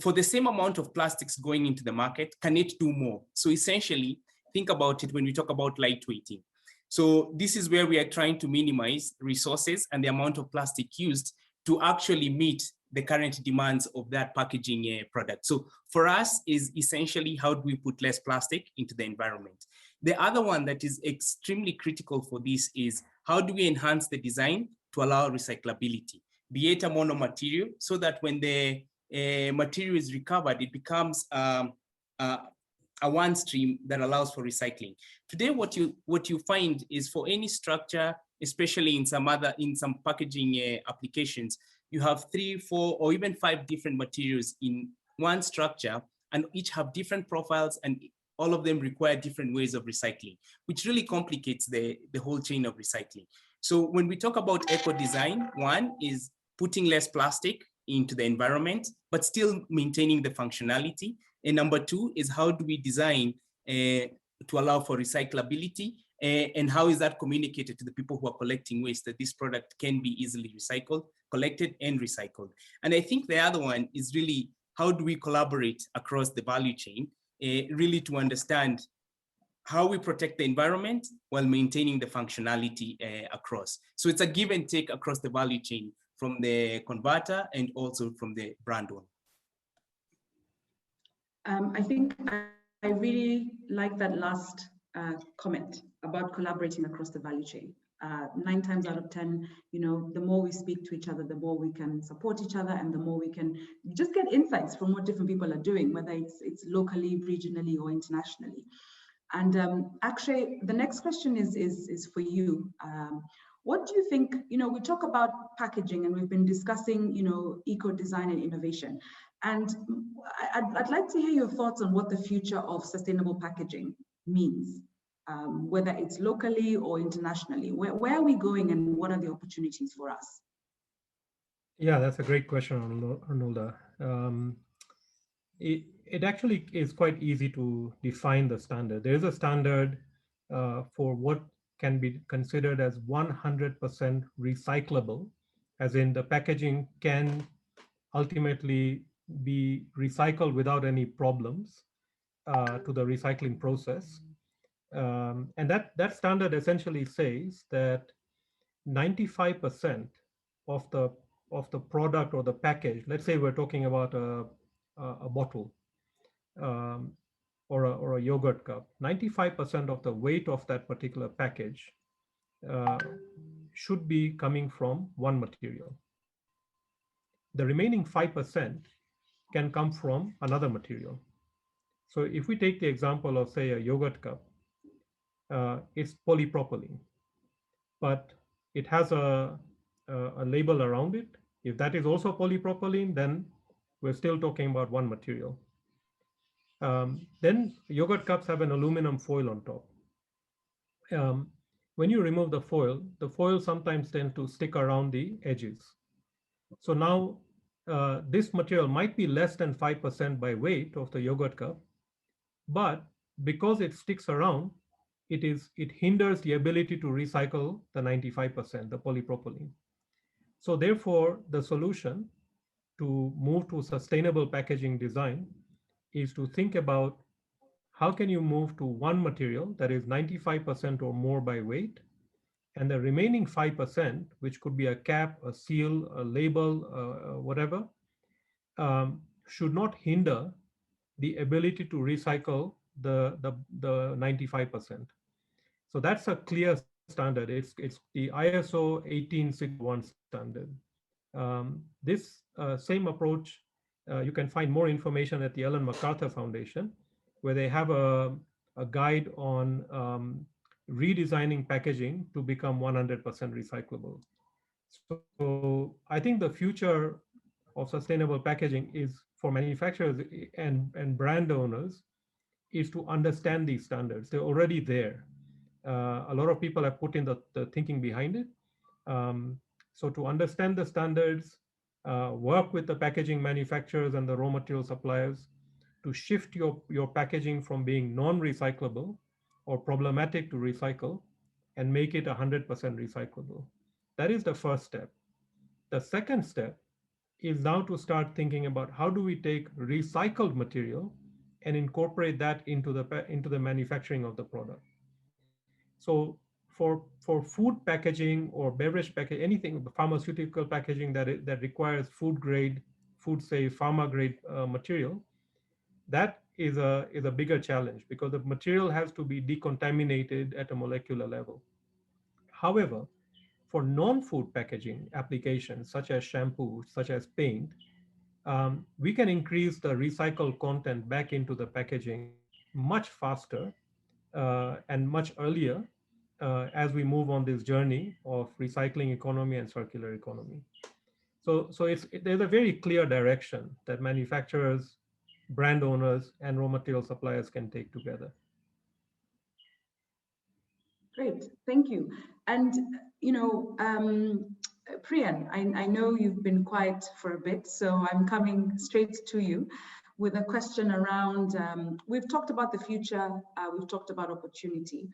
for the same amount of plastics going into the market, can it do more? So essentially, think about it when we talk about lightweighting. So this is where we are trying to minimize resources and the amount of plastic used to actually meet the current demands of that packaging product. So for us is essentially how do we put less plastic into the environment? The other one that is extremely critical for this is how do we enhance the design to allow recyclability, be it a monomaterial, so that when the material is recovered, it becomes a one stream that allows for recycling. Today, what you find is for any structure, especially in some packaging applications, you have 3, 4, or even 5 different materials in one structure, and each have different profiles, and all of them require different ways of recycling, which really complicates the whole chain of recycling. So when we talk about eco-design, one is putting less plastic into the environment, but still maintaining the functionality. And number 2 is how do we design to allow for recyclability, and how is that communicated to the people who are collecting waste, that this product can be easily recycled, collected and recycled. And I think the other one is really how do we collaborate across the value chain really to understand how we protect the environment while maintaining the functionality across. So it's a give and take across the value chain from the converter and also from the brand owner. I think I really like that last comment about collaborating across the value chain. 9 times out of 10, you know, the more we speak to each other, the more we can support each other, and the more we can just get insights from what different people are doing, whether it's locally, regionally, or internationally. And actually, the next question is for you. What do you think, you know, we talk about packaging and we've been discussing, you know, eco-design and innovation. And I'd like to hear your thoughts on what the future of sustainable packaging means, whether it's locally or internationally. Where are we going and what are the opportunities for us? Yeah, that's a great question, Arnolda. It actually is quite easy to define the standard. There is a standard for what can be considered as 100% recyclable, as in the packaging can ultimately be recycled without any problems to the recycling process. And that standard essentially says that 95% of the product or the package, let's say we're talking about a bottle or a yogurt cup, 95% of the weight of that particular package should be coming from one material. The remaining 5% can come from another material. So if we take the example of, say, a yogurt cup, it's polypropylene, but it has a label around it. If that is also polypropylene, then we're still talking about one material. Then yogurt cups have an aluminum foil on top. When you remove the foil sometimes tends to stick around the edges. So now this material might be less than 5% by weight of the yogurt cup, but because it sticks around, it hinders the ability to recycle the 95%, the polypropylene. So therefore, the solution to move to sustainable packaging design is to think about how can you move to one material that is 95% or more by weight, and the remaining 5%, which could be a cap, a seal, a label, whatever, should not hinder the ability to recycle the 95%. So that's a clear standard. It's the ISO 18601 standard. This same approach, you can find more information at the Ellen MacArthur Foundation, where they have a guide on redesigning packaging to become 100% recyclable. So I think the future of sustainable packaging is for manufacturers and brand owners is to understand these standards. They're already there. A lot of people have put in the thinking behind it. So to understand the standards, work with the packaging manufacturers and the raw material suppliers to shift your packaging from being non-recyclable or problematic to recycle and make it 100% recyclable. That is the first step. The second step is now to start thinking about how do we take recycled material and incorporate that into the manufacturing of the product. So for food packaging or beverage packaging, anything pharmaceutical packaging that requires food grade, food safe, pharma grade material, that is a bigger challenge because the material has to be decontaminated at a molecular level. However, for non-food packaging applications such as shampoo, such as paint, we can increase the recycled content back into the packaging much faster and much earlier as we move on this journey of recycling economy and circular economy. So there's a very clear direction that manufacturers, brand owners, and raw material suppliers can take together. Great, thank you. And you know, Priyan, I know you've been quiet for a bit, so I'm coming straight to you with a question around, we've talked about the future, we've talked about opportunity.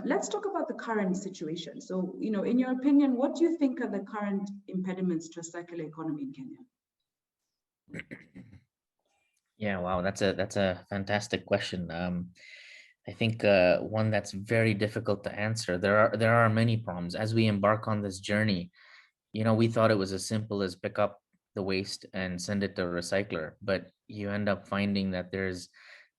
Let's talk about the current situation. So, you know, in your opinion, what do you think are the current impediments to a circular economy in Kenya? Yeah, wow, that's a fantastic question. I think one that's very difficult to answer. There are many problems as we embark on this journey. We thought it was as simple as pick up the waste and send it to a recycler, but you end up finding that there's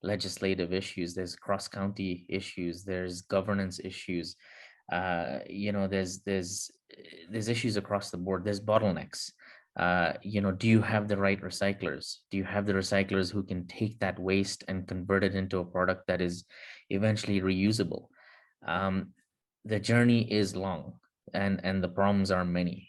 legislative issues, there's cross-county issues, there's governance issues. There's issues across the board. There's bottlenecks. Do you have the right recyclers? Do you have the recyclers who can take that waste and convert it into a product that is eventually reusable? Um, the journey is long, and the problems are many,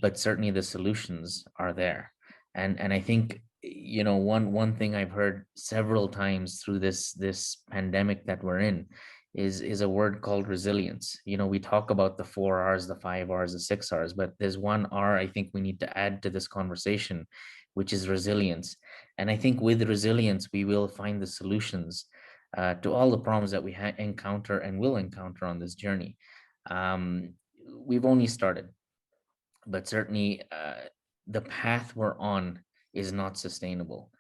but certainly the solutions are there. And I think one thing I've heard several times through this pandemic that we're in is a word called resilience. We talk about the 4 R's, the 5 R's, the 6 R's, but there's one R I think we need to add to this conversation, which is resilience. And I think with resilience, we will find the solutions to all the problems that we encounter and will encounter on this journey. We've only started, but certainly the path we're on is not sustainable.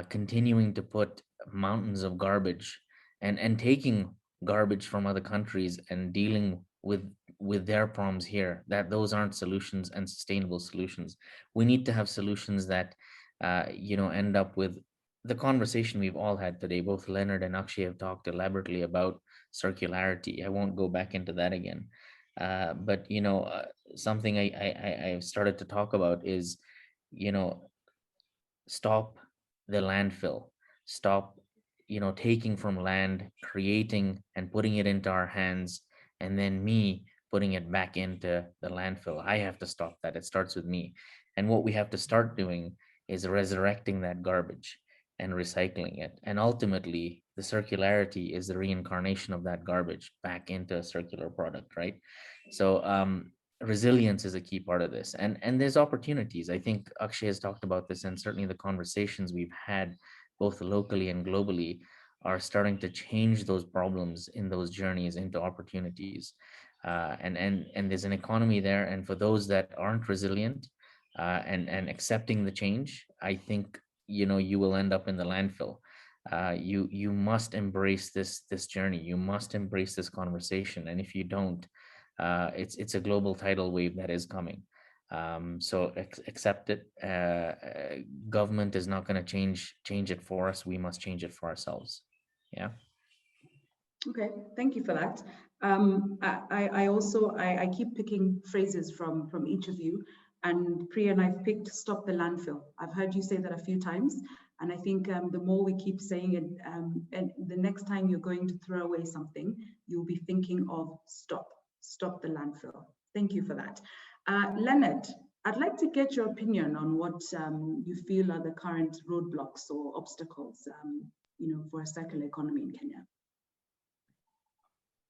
Continuing to put mountains of garbage and taking garbage from other countries and dealing with their problems here, that those aren't solutions and sustainable solutions. We need to have solutions that end up with the conversation we've all had today. Both Leonard and Akshay have talked elaborately about circularity. I won't go back into that again. But something I've started to talk about is, stop the landfill, stop, taking from land, creating and putting it into our hands, and then me putting it back into the landfill. I have to stop that. It starts with me. And what we have to start doing is resurrecting that garbage and recycling it. And ultimately, the circularity is the reincarnation of that garbage back into a circular product, right? So resilience is a key part of this, and there's opportunities. I think Akshay has talked about this, and certainly the conversations we've had both locally and globally are starting to change those problems in those journeys into opportunities. And there's an economy there, and for those that aren't resilient and accepting the change, I think you will end up in the landfill. You must embrace this journey. You must embrace this conversation, and if you don't, it's a global tidal wave that is coming. So accept it. Government is not going to change it for us. We must change it for ourselves. Yeah. Okay, thank you for that. I keep picking phrases from each of you, and Priya and I've picked "stop the landfill." I've heard you say that a few times, and I think the more we keep saying it, and the next time you're going to throw away something, you'll be thinking of stop the landfill. Thank you for that. Leonard, I'd like to get your opinion on what you feel are the current roadblocks or obstacles, for a circular economy in Kenya.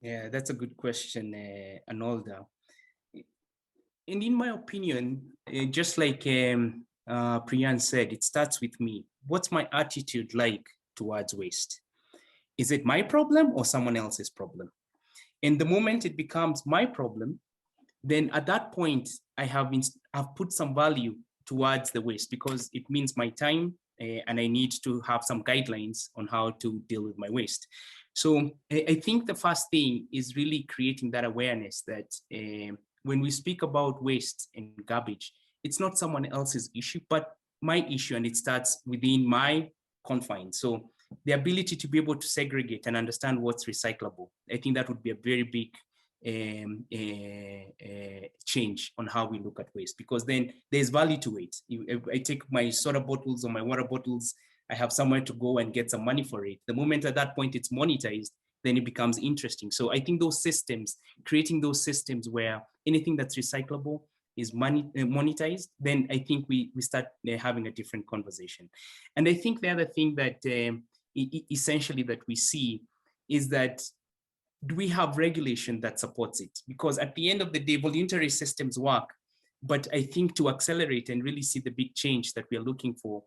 Yeah, that's a good question, Arnolda. And in my opinion, just like Priyan said, it starts with me. What's my attitude like towards waste? Is it my problem or someone else's problem? And the moment it becomes my problem, then at that point, I've put some value towards the waste because it means my time, and I need to have some guidelines on how to deal with my waste. So I think the first thing is really creating that awareness that when we speak about waste and garbage, it's not someone else's issue, but my issue, and it starts within my confines. So the ability to be able to segregate and understand what's recyclable, I think that would be a very big change on how we look at waste, because then there's value to it. If I take my soda bottles or my water bottles, I have somewhere to go and get some money for it. The moment at that point it's monetized, then it becomes interesting. So I think those systems, creating those systems where anything that's recyclable is monetized, then I think we start having a different conversation. And I think the other thing that essentially that we see is that, do we have regulation that supports it? Because at the end of the day, voluntary systems work, but I think to accelerate and really see the big change that we are looking for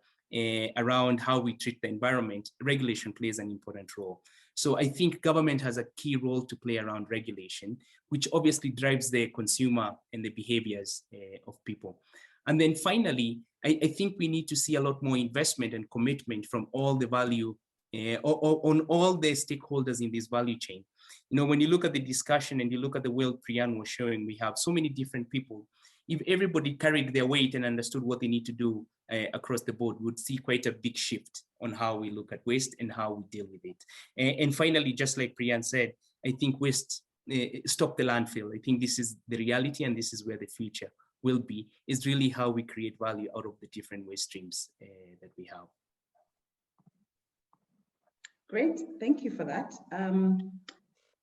around how we treat the environment, regulation plays an important role. So I think government has a key role to play around regulation, which obviously drives the consumer and the behaviors of people. And then finally, I think we need to see a lot more investment and commitment from all the value, on all the stakeholders in this value chain. You know, when you look at the discussion and you look at the world Priyan was showing, we have so many different people. If everybody carried their weight and understood what they need to do across the board, we would see quite a big shift on how we look at waste and how we deal with it. And finally, just like Priyan said, I think waste, stop the landfill. I think this is the reality, and this is where the future will be, is really how we create value out of the different waste streams that we have. Great, thank you for that.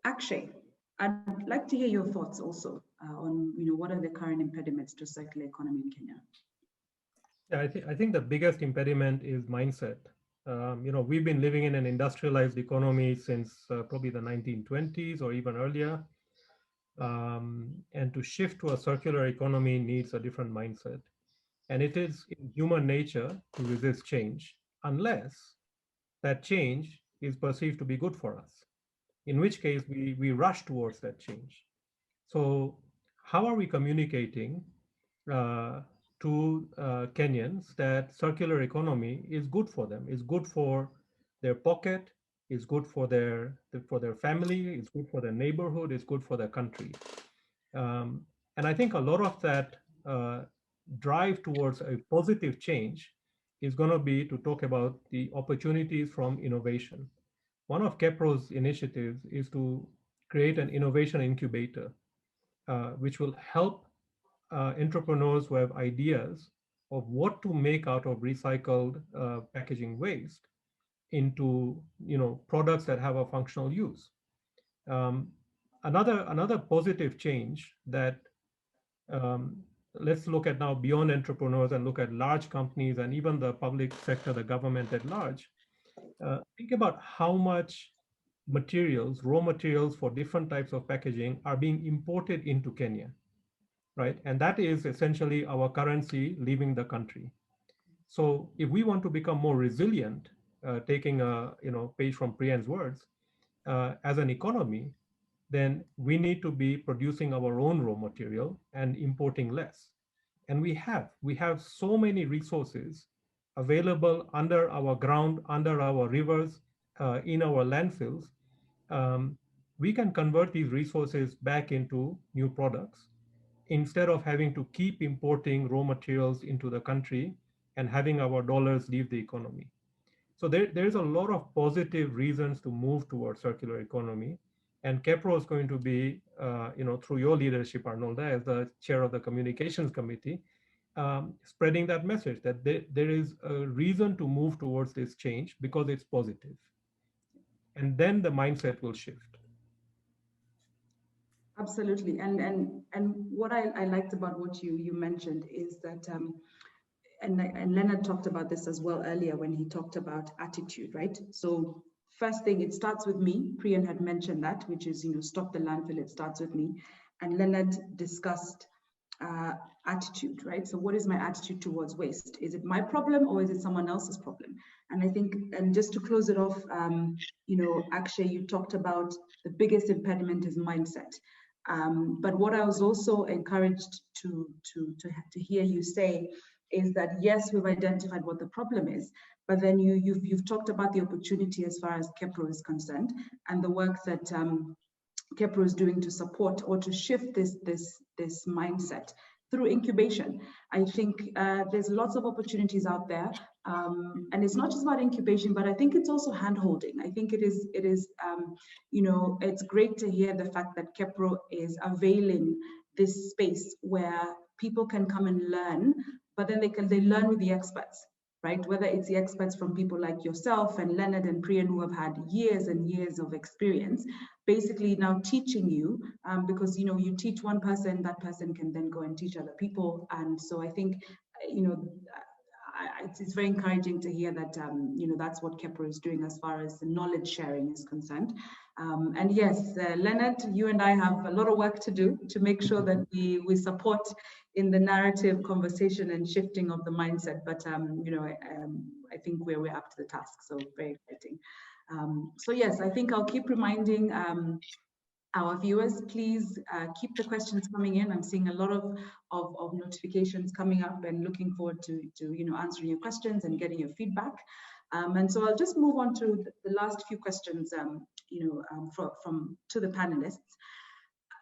Akshay, I'd like to hear your thoughts also on, what are the current impediments to circular economy in Kenya? Yeah, I think the biggest impediment is mindset. We've been living in an industrialized economy since probably the 1920s or even earlier. And to shift to a circular economy needs a different mindset. And it is in human nature to resist change, unless that change is perceived to be good for us, in which case we rush towards that change. So how are we communicating to Kenyans that circular economy is good for them, is good for their pocket, is good for their family, is good for their neighborhood, is good for their country? And I think a lot of that drive towards a positive change is going to be to talk about the opportunities from innovation. One of KEPRO's initiatives is to create an innovation incubator, which will help entrepreneurs who have ideas of what to make out of recycled packaging waste into products that have a functional use. Another positive change that let's look at now beyond entrepreneurs and look at large companies and even the public sector, the government at large. Think about how much raw materials for different types of packaging are being imported into Kenya, right? And that is essentially our currency leaving the country. So if we want to become more resilient, taking a page from Priyan's words, as an economy, then we need to be producing our own raw material and importing less. And we have so many resources available under our ground, under our rivers, in our landfills. We can convert these resources back into new products instead of having to keep importing raw materials into the country and having our dollars leave the economy. So there's a lot of positive reasons to move towards circular economy. And KEPRO is going to be, through your leadership, Arnolda, as the chair of the communications committee, spreading that message that there is a reason to move towards this change because it's positive. And then the mindset will shift. Absolutely. And what I liked about what you mentioned is that, and Leonard talked about this as well earlier when he talked about attitude, right? So first thing, it starts with me. Priyan had mentioned that, which is, stop the landfill, it starts with me. And Leonard discussed attitude, right? So what is my attitude towards waste? Is it my problem or is it someone else's problem? And I think, and just to close it off, Akshay, you talked about the biggest impediment is mindset. But what I was also encouraged to hear you say is that, yes, we've identified what the problem is, but then you've talked about the opportunity as far as KEPRO is concerned and the work that KEPRO is doing to support or to shift this mindset through incubation. I think there's lots of opportunities out there, and it's not just about incubation, but I think it's also hand-holding. I think it is it's great to hear the fact that KEPRO is availing this space where people can come and learn, but then they learn with the experts, right? Whether it's the experts from people like yourself and Leonard and Priyan, who have had years and years of experience, basically now teaching you, because you teach one person, that person can then go and teach other people. And so I think it's very encouraging to hear that that's what KEPRO is doing as far as the knowledge sharing is concerned. And yes, Leonard, you and I have a lot of work to do to make sure that we support in the narrative conversation and shifting of the mindset. But I think we're up to the task. So very exciting. So yes, I think I'll keep reminding Our viewers, please keep the questions coming in. I'm seeing a lot of notifications coming up, and looking forward to answering your questions and getting your feedback. And so I'll just move on to the last few questions to the panelists.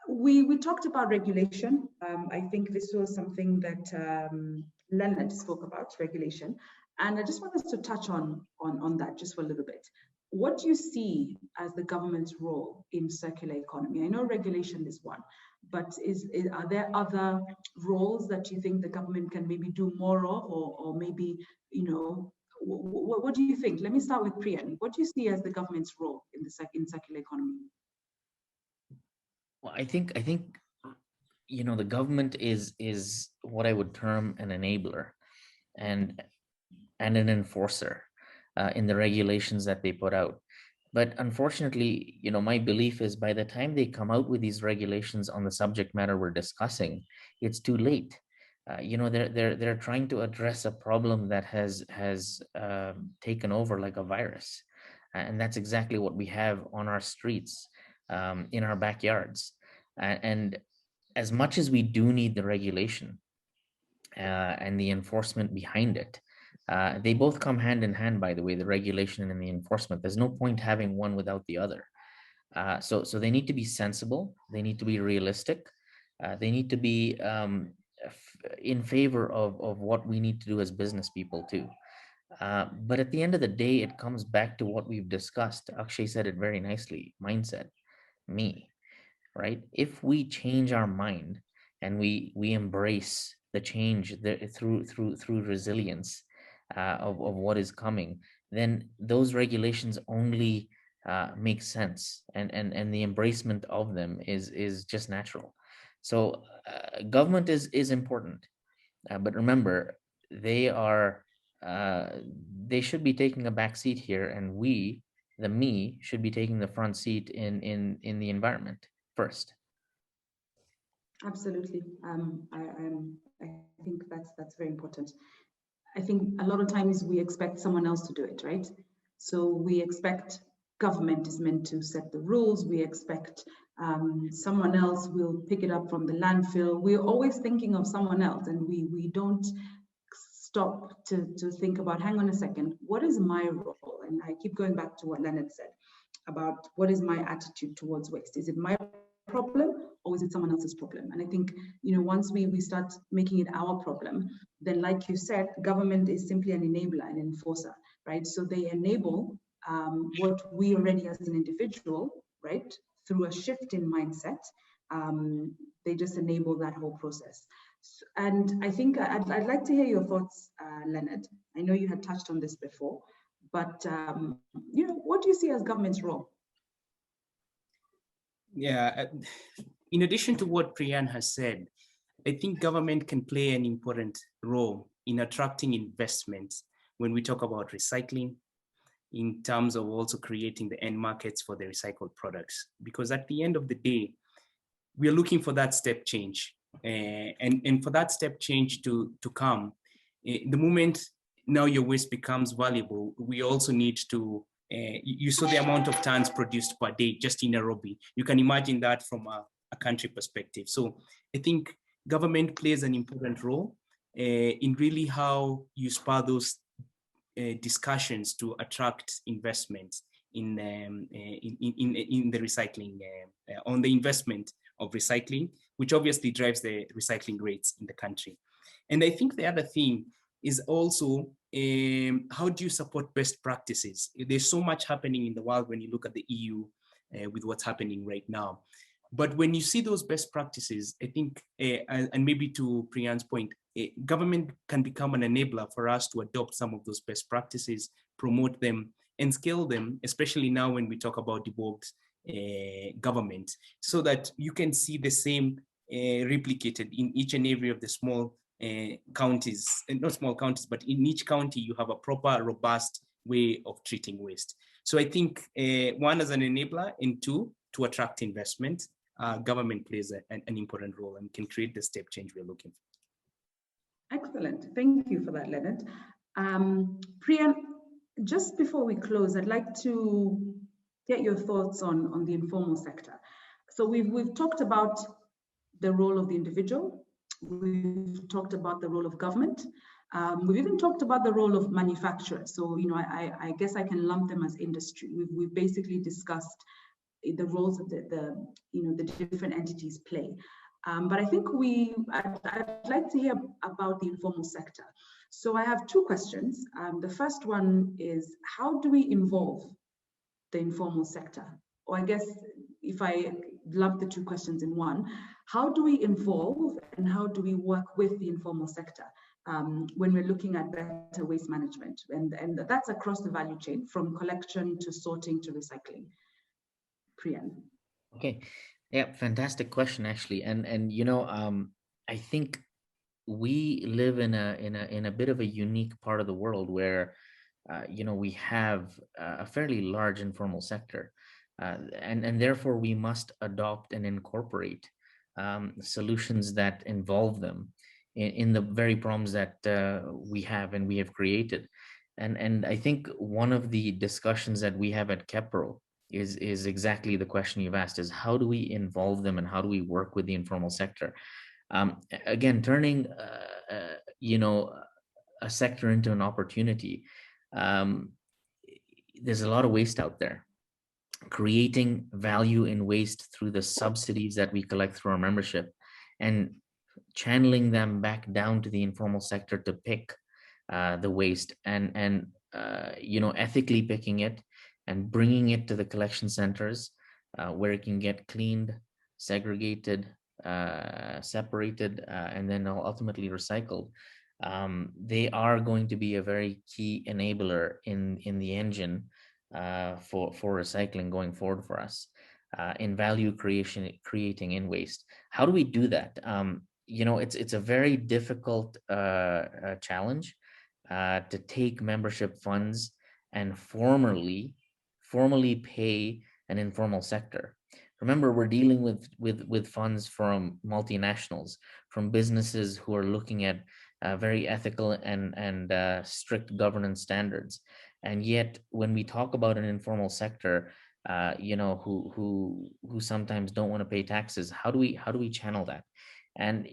We talked about regulation. I think this was something that Leonard spoke about, regulation. And I just want us to touch on that just for a little bit. What do you see as the government's role in circular economy? I know regulation is one, but are there other roles that you think the government can maybe do more of, or maybe, what do you think? Let me start with Priyan. What do you see as the government's role in circular economy? Well, I think the government is what I would term an enabler and an enforcer in the regulations that they put out. But unfortunately, my belief is by the time they come out with these regulations on the subject matter we're discussing, it's too late. They're trying to address a problem that has taken over like a virus, and that's exactly what we have on our streets, in our backyards. And as much as we do need the regulation and the enforcement behind it, they both come hand in hand, by the way, the regulation and the enforcement. There's no point having one without the other. So they need to be sensible. They need to be realistic. They need to be in favor of what we need to do as business people too. But at the end of the day, it comes back to what we've discussed. Akshay said it very nicely. Mindset, me, right? If we change our mind and we embrace the change through resilience, of what is coming, then those regulations only make sense, and the embracement of them is just natural. So government is important, but remember, they should be taking a back seat here, and me should be taking the front seat in the environment first. Absolutely. I think that's very important. I think a lot of times we expect someone else to do it, right? So we expect government is meant to set the rules. We expect someone else will pick it up from the landfill. We're always thinking of someone else, and we don't stop to think about, hang on a second, what is my role? And I keep going back to what Leonard said about what is my attitude towards waste. Is it my problem, or is it someone else's problem? And I think, once we start making it our problem, then, like you said, government is simply an enabler, an enforcer, right? So they enable what we already as an individual, right, through a shift in mindset, they just enable that whole process. And I think I'd like to hear your thoughts, Leonard. I know you had touched on this before, but what do you see as government's role? Yeah, in addition to what Priyan has said, I think government can play an important role in attracting investments when we talk about recycling, in terms of also creating the end markets for the recycled products. Because at the end of the day, we are looking for that step change. And for that step change to come, the moment now your waste becomes valuable, we also need to, you saw the amount of tons produced per day just in Nairobi. You can imagine that from a country perspective. So I think government plays an important role in really how you spur those discussions to attract investments in the recycling, on the investment of recycling, which obviously drives the recycling rates in the country. And I think the other thing is also how do you support best practices? There's so much happening in the world when you look at the EU with what's happening right now. But when you see those best practices, I think, and maybe to Priyan's point, government can become an enabler for us to adopt some of those best practices, promote them, and scale them, especially now when we talk about devolved government, so that you can see the same replicated in each and every of the small counties, and not small counties, but in each county you have a proper, robust way of treating waste. So I think one, as an enabler, and two, to attract investment, government plays an important role and can create the step change we're looking for. Excellent. Thank you for that, Leonard. Priyan, just before we close, I'd like to get your thoughts on the informal sector. So we've talked about the role of the individual. We've talked about the role of government. We've even talked about the role of manufacturers. So, I guess I can lump them as industry. We've basically discussed the roles that the different entities play. But I think I'd like to hear about the informal sector. So I have two questions. The first one is, how do we involve the informal sector? Or I guess if I lump the two questions in one, how do we involve and how do we work with the informal sector when we're looking at better waste management? And that's across the value chain, from collection to sorting to recycling. Priyan. Okay, yeah, fantastic question actually, and I think we live in a bit of a unique part of the world where we have a fairly large informal sector, and therefore we must adopt and incorporate solutions that involve them in the very problems that we have and we have created. And I think one of the discussions that we have at KEPRO is exactly the question you've asked, is how do we involve them and how do we work with the informal sector? Again, turning a sector into an opportunity. There's a lot of waste out there. Creating value in waste through the subsidies that we collect through our membership and channeling them back down to the informal sector to pick the waste and ethically picking it and bringing it to the collection centers where it can get cleaned, segregated, separated, and then ultimately recycled. They are going to be a very key enabler in the engine for recycling going forward for us, in value creating in waste. How do we do that? It's a very difficult challenge to take membership funds and formally pay an informal sector. Remember, we're dealing with funds from multinationals, from businesses who are looking at very ethical and strict governance standards. And yet, when we talk about an informal sector, who sometimes don't want to pay taxes, how do we channel that? And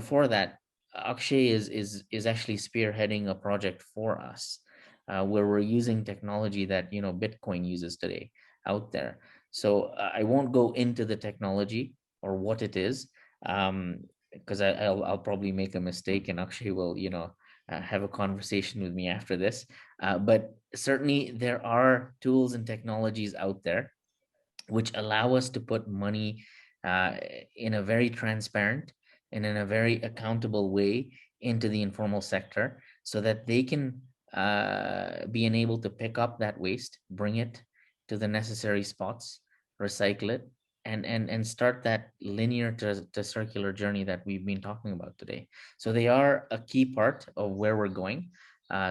for that, Akshay is actually spearheading a project for us, where we're using technology that Bitcoin uses today out there. So I won't go into the technology or what it is, because I'll probably make a mistake, and Akshay will have a conversation with me after this. But certainly there are tools and technologies out there which allow us to put money in a very transparent and in a very accountable way into the informal sector, so that they can be enabled to pick up that waste, bring it to the necessary spots, recycle it, and start that linear to circular journey that we've been talking about today. So they are a key part of where we're going.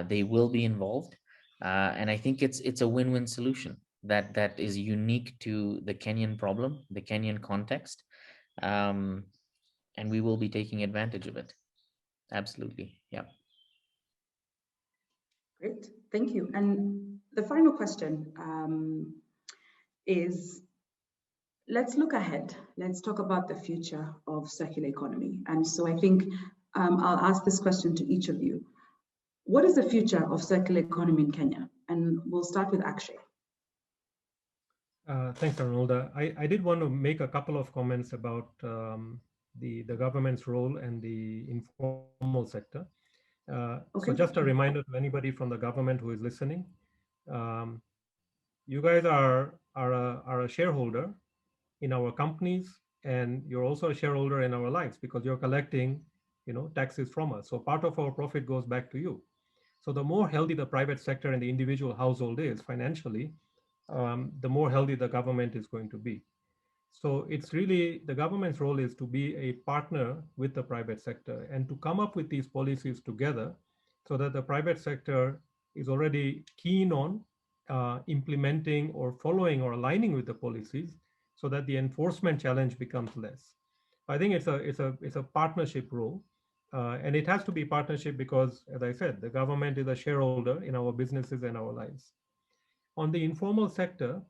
They will be involved, and I think it's a win-win solution that is unique to the Kenyan problem, the Kenyan context, and we will be taking advantage of it. Absolutely, yeah. Great, thank you. And the final question is, let's look ahead. Let's talk about the future of circular economy. And so I think I'll ask this question to each of you. What is the future of circular economy in Kenya? And we'll start with Akshay. Thanks, Arnolda. I did want to make a couple of comments about the government's role and the informal sector. Okay. So just a reminder to anybody from the government who is listening, you guys are a shareholder in our companies, and you're also a shareholder in our lives because you're collecting, taxes from us. So part of our profit goes back to you. So the more healthy the private sector and the individual household is financially, the more healthy the government is going to be. So it's really the government's role is to be a partner with the private sector and to come up with these policies together, so that the private sector is already keen on implementing or following or aligning with the policies, so that the enforcement challenge becomes less. I think it's a partnership role, and it has to be partnership because, as I said, the government is a shareholder in our businesses and our lives. On the informal sector,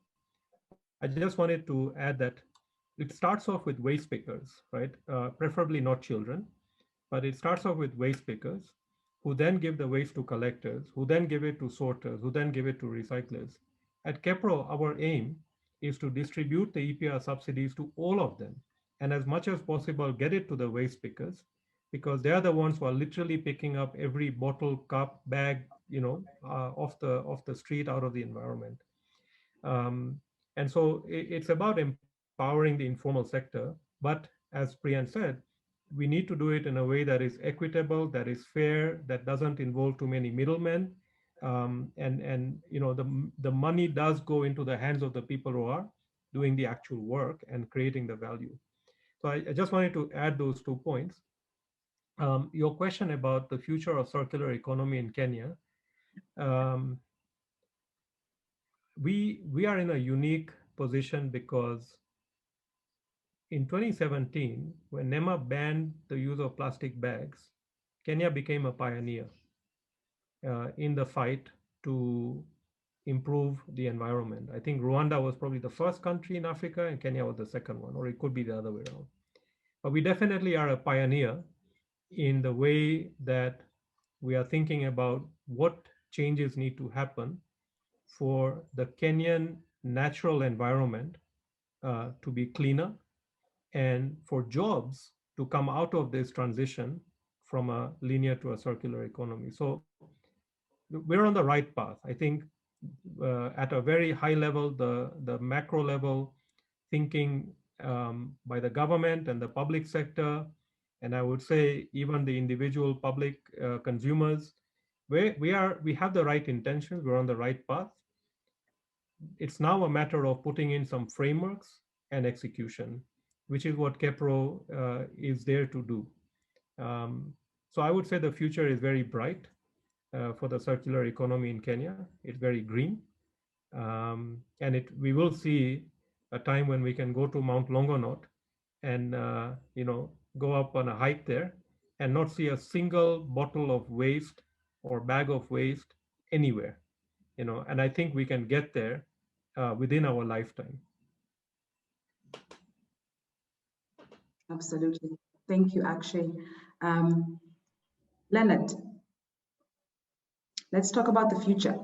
I just wanted to add that it starts off with waste pickers, right? Preferably not children, but it starts off with waste pickers who then give the waste to collectors, who then give it to sorters, who then give it to recyclers. At KEPRO, our aim is to distribute the EPR subsidies to all of them, and as much as possible, get it to the waste pickers, because they are the ones who are literally picking up every bottle, cup, bag, off the street, out of the environment. Um, and so it's about empowering the informal sector. But as Priyan said, we need to do it in a way that is equitable, that is fair, that doesn't involve too many middlemen. And the money does go into the hands of the people who are doing the actual work and creating the value. So I just wanted to add those 2 points. Your question about the future of circular economy in Kenya, um, we are in a unique position because in 2017, when NEMA banned the use of plastic bags, Kenya became a pioneer in the fight to improve the environment. I think Rwanda was probably the first country in Africa and Kenya was the second one, or it could be the other way around. But we definitely are a pioneer in the way that we are thinking about what changes need to happen for the Kenyan natural environment to be cleaner and for jobs to come out of this transition from a linear to a circular economy. So we're on the right path. I think at a very high level, the macro level thinking by the government and the public sector, and I would say even the individual public consumers, we have the right intentions, we're on the right path. It's now a matter of putting in some frameworks and execution, which is what KEPRO is there to do. So I would say the future is very bright for the circular economy in Kenya. It's very green. And we will see a time when we can go to Mount Longonot and go up on a hike there and not see a single bottle of waste or bag of waste anywhere. And I think we can get there within our lifetime. Absolutely. Thank you, Akshay. Leonard, let's talk about the future.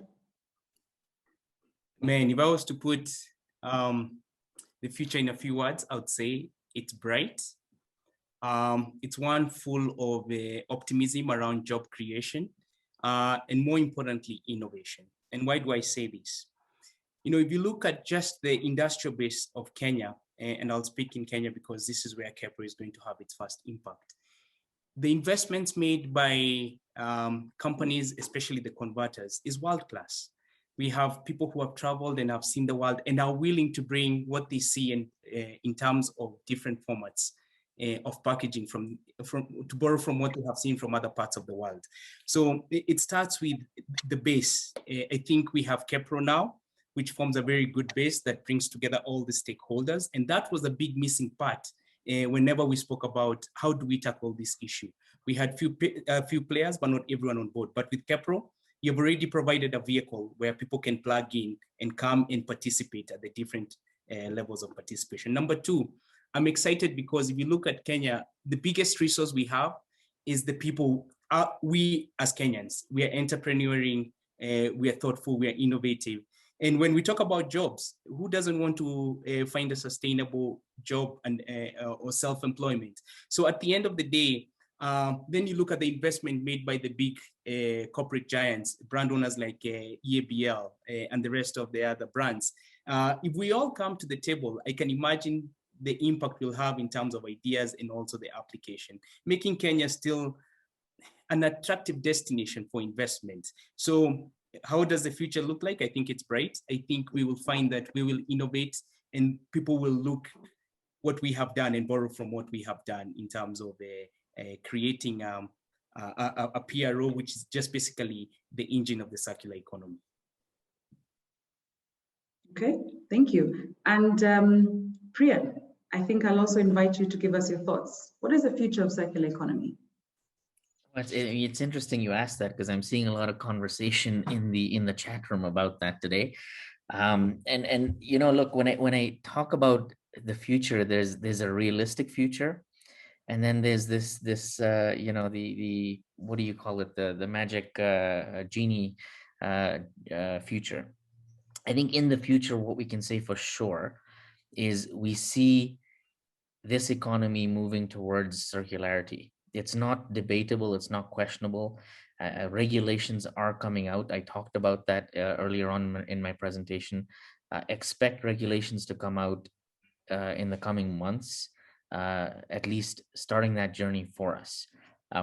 Man, if I was to put the future in a few words, I would say it's bright. It's one full of optimism around job creation, and more importantly, innovation. And why do I say this? If you look at just the industrial base of Kenya, and I'll speak in Kenya because this is where KEPRO is going to have its first impact. The investments made by companies, especially the converters, is world-class. We have people who have traveled and have seen the world and are willing to bring what they see in terms of different formats of packaging to borrow from what we have seen from other parts of the world. So it starts with the base. I think we have KEPRO now, which forms a very good base that brings together all the stakeholders. And that was a big missing part whenever we spoke about how do we tackle this issue. We had a few players, but not everyone on board. But with KEPRO, you've already provided a vehicle where people can plug in and come and participate at the different levels of participation. Number two, I'm excited because if you look at Kenya, the biggest resource we have is the people. We as Kenyans, we are entrepreneuring, we are thoughtful, we are innovative. And when we talk about jobs, who doesn't want to find a sustainable job and or self-employment? So at the end of the day, then you look at the investment made by the big corporate giants, brand owners like EABL and the rest of the other brands. If we all come to the table, I can imagine the impact we'll have in terms of ideas and also the application, making Kenya still an attractive destination for investment. So how does the future look like? I think it's bright. I think we will find that we will innovate and people will look what we have done and borrow from what we have done in terms of creating a PRO, which is just basically the engine of the circular economy. Okay, thank you. And Priyan, I think I'll also invite you to give us your thoughts. What is the future of circular economy? It's interesting you asked that because I'm seeing a lot of conversation in the chat room about that today. And look, when I talk about the future, there's a realistic future, and then there's this you know, the what do you call it, the magic genie future. I think in the future, what we can say for sure is we see this economy moving towards circularity. It's not debatable, it's not questionable. Regulations are coming out. I talked about that earlier on in my presentation. Expect regulations to come out in the coming months, at least starting that journey for us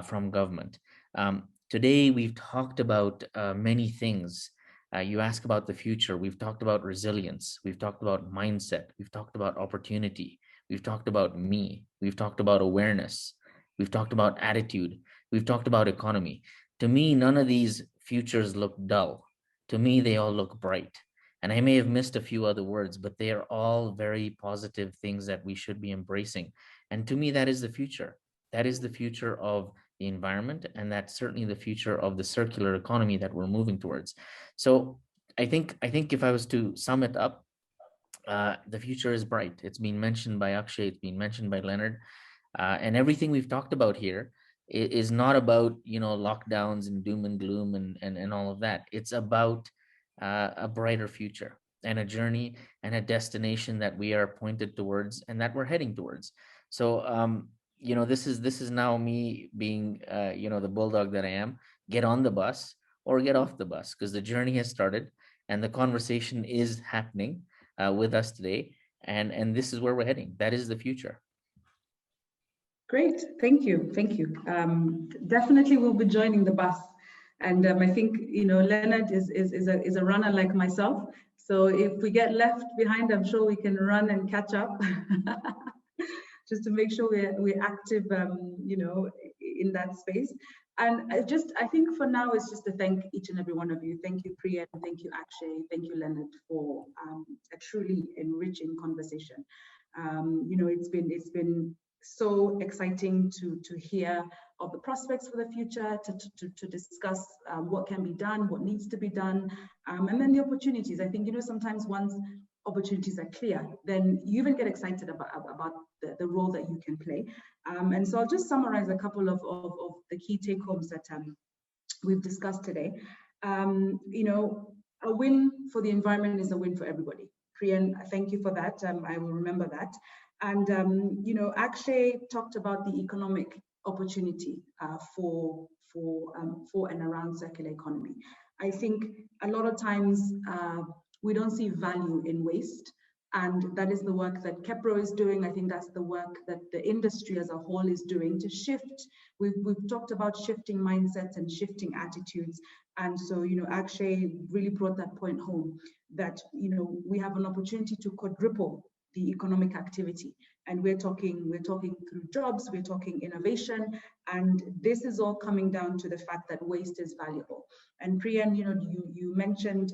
from government. Today, we've talked about many things. You ask about the future. We've talked about resilience. We've talked about mindset. We've talked about opportunity. We've talked about me. We've talked about awareness. We've talked about attitude. We've talked about economy. To me, none of these futures look dull. To me, they all look bright. And I may have missed a few other words, but they are all very positive things that we should be embracing. And to me, that is the future. That is the future of the environment. And that's certainly the future of the circular economy that we're moving towards. So I think if I was to sum it up, the future is bright. It's been mentioned by Akshay, it's been mentioned by Leonard. And everything we've talked about here is not about, you know, lockdowns and doom and gloom and all of that. It's about a brighter future and a journey and a destination that we are pointed towards and that we're heading towards. So, you know, this is now me being, you know, the bulldog that I am. Get on the bus or get off the bus, because the journey has started and the conversation is happening with us today. And this is where we're heading. That is the future. Great, thank you, thank you. Definitely we'll be joining the bus. And I think, you know, Leonard is a runner like myself. So if we get left behind, I'm sure we can run and catch up just to make sure we're active, you know, in that space. And I think for now, it's just to thank each and every one of you. Thank you, Priya, thank you, Akshay, thank you, Leonard, for a truly enriching conversation. You know, it's been so exciting to hear of the prospects for the future, to discuss what can be done, what needs to be done, and then the opportunities. I think, you know, sometimes once opportunities are clear, then you even get excited about the role that you can play. And so I'll just summarize a couple of the key take-homes that we've discussed today. You know, a win for the environment is a win for everybody. Priyan, thank you for that. I will remember that. And, you know, Akshay talked about the economic opportunity for and around circular economy. I think a lot of times we don't see value in waste. And that is the work that KEPRO is doing. I think that's the work that the industry as a whole is doing to shift. We've talked about shifting mindsets and shifting attitudes. And so, you know, Akshay really brought that point home that, you know, we have an opportunity to quadruple the economic activity. And we're talking through jobs, we're talking innovation, and this is all coming down to the fact that waste is valuable. And Priyan, you know, you mentioned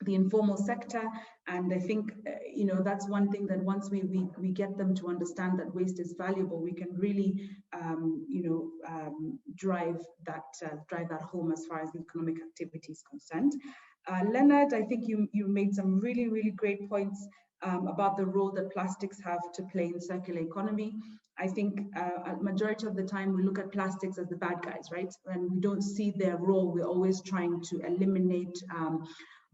the informal sector, and I think you know, that's one thing that once we get them to understand that waste is valuable, we can really you know, drive that home as far as the economic activity is concerned. Leonard, I think you made some really great points about the role that plastics have to play in circular economy. I think a majority of the time we look at plastics as the bad guys, right? And we don't see their role. We're always trying to eliminate.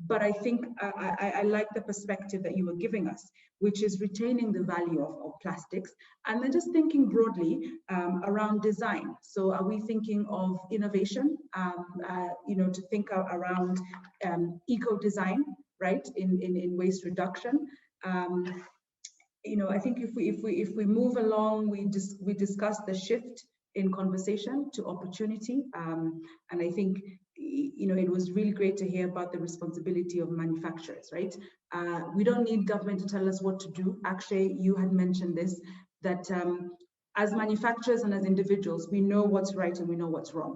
But I think I like the perspective that you were giving us, which is retaining the value of plastics, and then just thinking broadly around design. So are we thinking of innovation, you know, to think around eco-design, right, in waste reduction? You know, I think if we move along, we discuss the shift in conversation to opportunity, and I think, you know, it was really great to hear about the responsibility of manufacturers, right? We don't need government to tell us what to do. Actually, you had mentioned this, that as manufacturers and as individuals, we know what's right and we know what's wrong.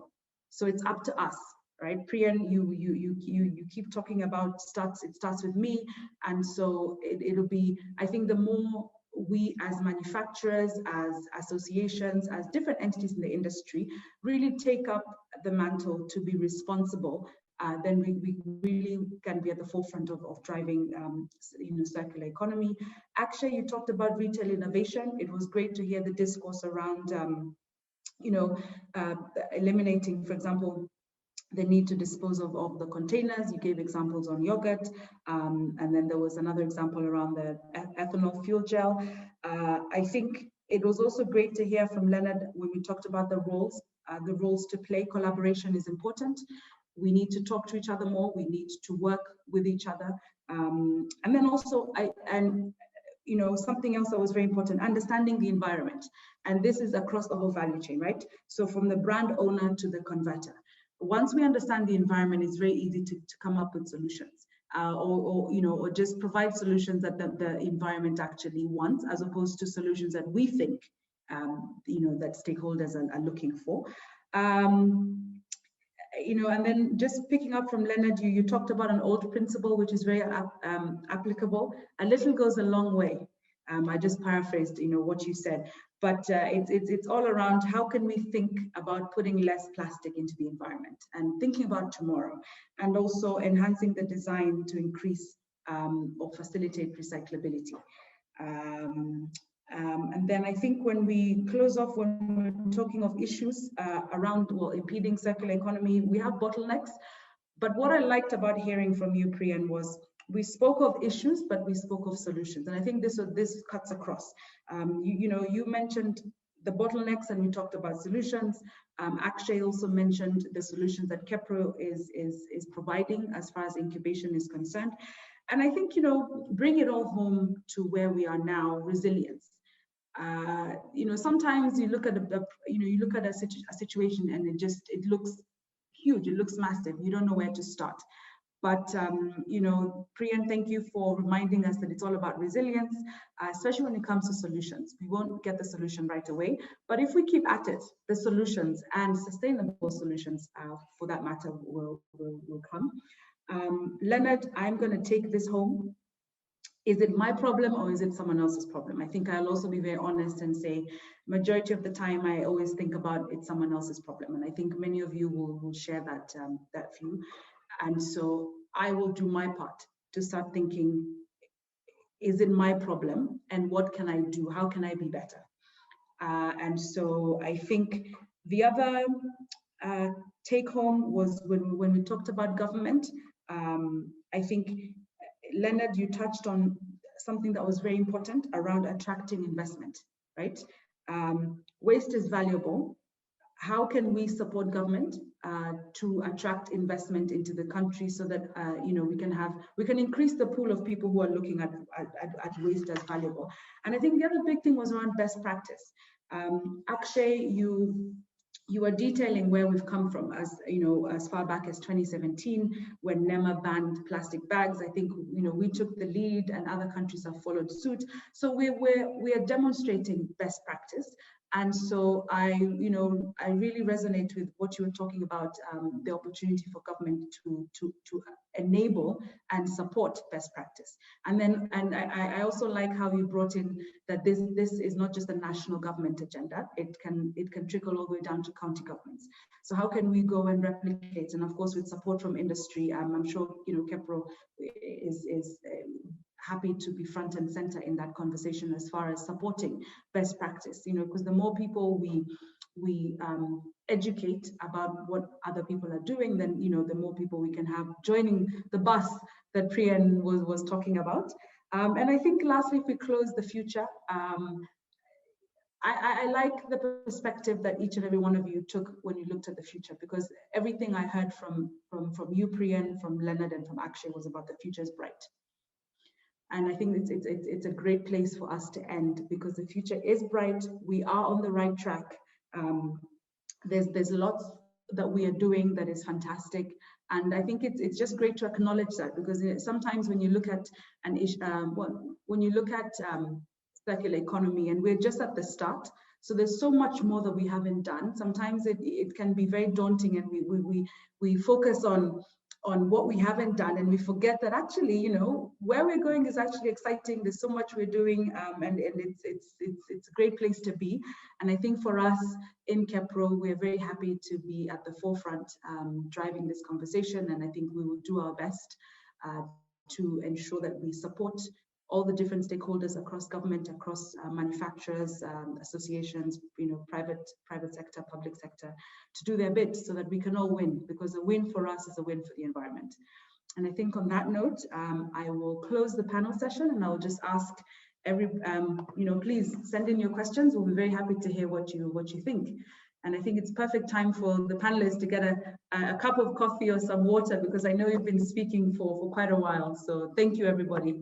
So it's up to us, right? Priyan, you keep talking about it starts with me, and so it'll be, I think the more we as manufacturers, as associations, as different entities in the industry really take up the mantle to be responsible then we really can be at the forefront of driving circular economy. Actually, you talked about retail innovation. It was great to hear the discourse around eliminating, for example, the need to dispose of the containers. You gave examples on yogurt, and then there was another example around the ethanol fuel gel. I think it was also great to hear from Leonard when we talked about the roles to play. Collaboration is important. We need to talk to each other more. We need to work with each other. And then also, something else that was very important, understanding the environment. And this is across the whole value chain, right? So from the brand owner to the converter. Once we understand the environment, it's very easy to come up with solutions, or just provide solutions that the environment actually wants, as opposed to solutions that we think, that stakeholders are looking for. And then just picking up from Leonard, you talked about an old principle, which is very applicable. A little goes a long way. I just paraphrased, what you said, but it's all around how can we think about putting less plastic into the environment and thinking about tomorrow, and also enhancing the design to increase or facilitate recyclability. And then I think when we close off, when we're talking of issues around, impeding circular economy, we have bottlenecks. But what I liked about hearing from you, Priyan, was we spoke of issues, but we spoke of solutions. And I think this cuts across. You mentioned the bottlenecks and we talked about solutions. Akshay also mentioned the solutions that KEPRO is providing as far as incubation is concerned. And I think, bring it all home to where we are now, resilience. Sometimes you look at a situation and it looks huge, it looks massive. You don't know where to start. But, Priyan, thank you for reminding us that it's all about resilience, especially when it comes to solutions. We won't get the solution right away, but if we keep at it, the solutions and sustainable solutions, for that matter, will come. Leonard, I'm going to take this home. Is it my problem or is it someone else's problem? I think I'll also be very honest and say, majority of the time, I always think about it's someone else's problem. And I think many of you will share that view. And so I will do my part to start thinking, is it my problem? And what can I do? How can I be better? And so I think the other take home was when we talked about government. I think, Leonard, you touched on something that was very important around attracting investment, right? Waste is valuable. How can we support government to attract investment into the country so that we can increase the pool of people who are looking at waste as valuable? And I think the other big thing was around best practice. Akshay, you are detailing where we've come from, as far back as 2017 when NEMA banned plastic bags. I think we took the lead and other countries have followed suit. So we are demonstrating best practice. And so I really resonate with what you were talking about, the opportunity for government to enable and support best practice. And I also like how you brought in that this is not just a national government agenda. It can trickle all the way down to county governments. So how can we go and replicate? And of course, with support from industry, I'm sure KEPRO is happy to be front and center in that conversation as far as supporting best practice, because the more people we educate about what other people are doing, then the more people we can have joining the bus that Priyan was talking about. And I think lastly, if we close the future, I like the perspective that each and every one of you took when you looked at the future, because everything I heard from you, Priyan, from Leonard, and from Akshay was about the future is bright. And I think it's a great place for us to end, because the future is bright. We are on the right track. There's lots that we are doing that is fantastic. And I think it's just great to acknowledge that, because sometimes when you look at circular economy, and we're just at the start, so there's so much more that we haven't done. Sometimes it can be very daunting, and we focus on on what we haven't done, and we forget that actually, you know, where we're going is actually exciting. There's so much we're doing, and it's a great place to be. And I think for us in KEPRO, we're very happy to be at the forefront driving this conversation, and I think we will do our best to ensure that we support all the different stakeholders across government, across manufacturers, associations, you know, private sector, public sector, to do their bit so that we can all win, because a win for us is a win for the environment. And I think on that note, I will close the panel session, and I'll just ask you know, please send in your questions. We'll be very happy to hear what you think. And I think it's perfect time for the panelists to get a cup of coffee or some water, because I know you've been speaking for quite a while. So thank you, everybody.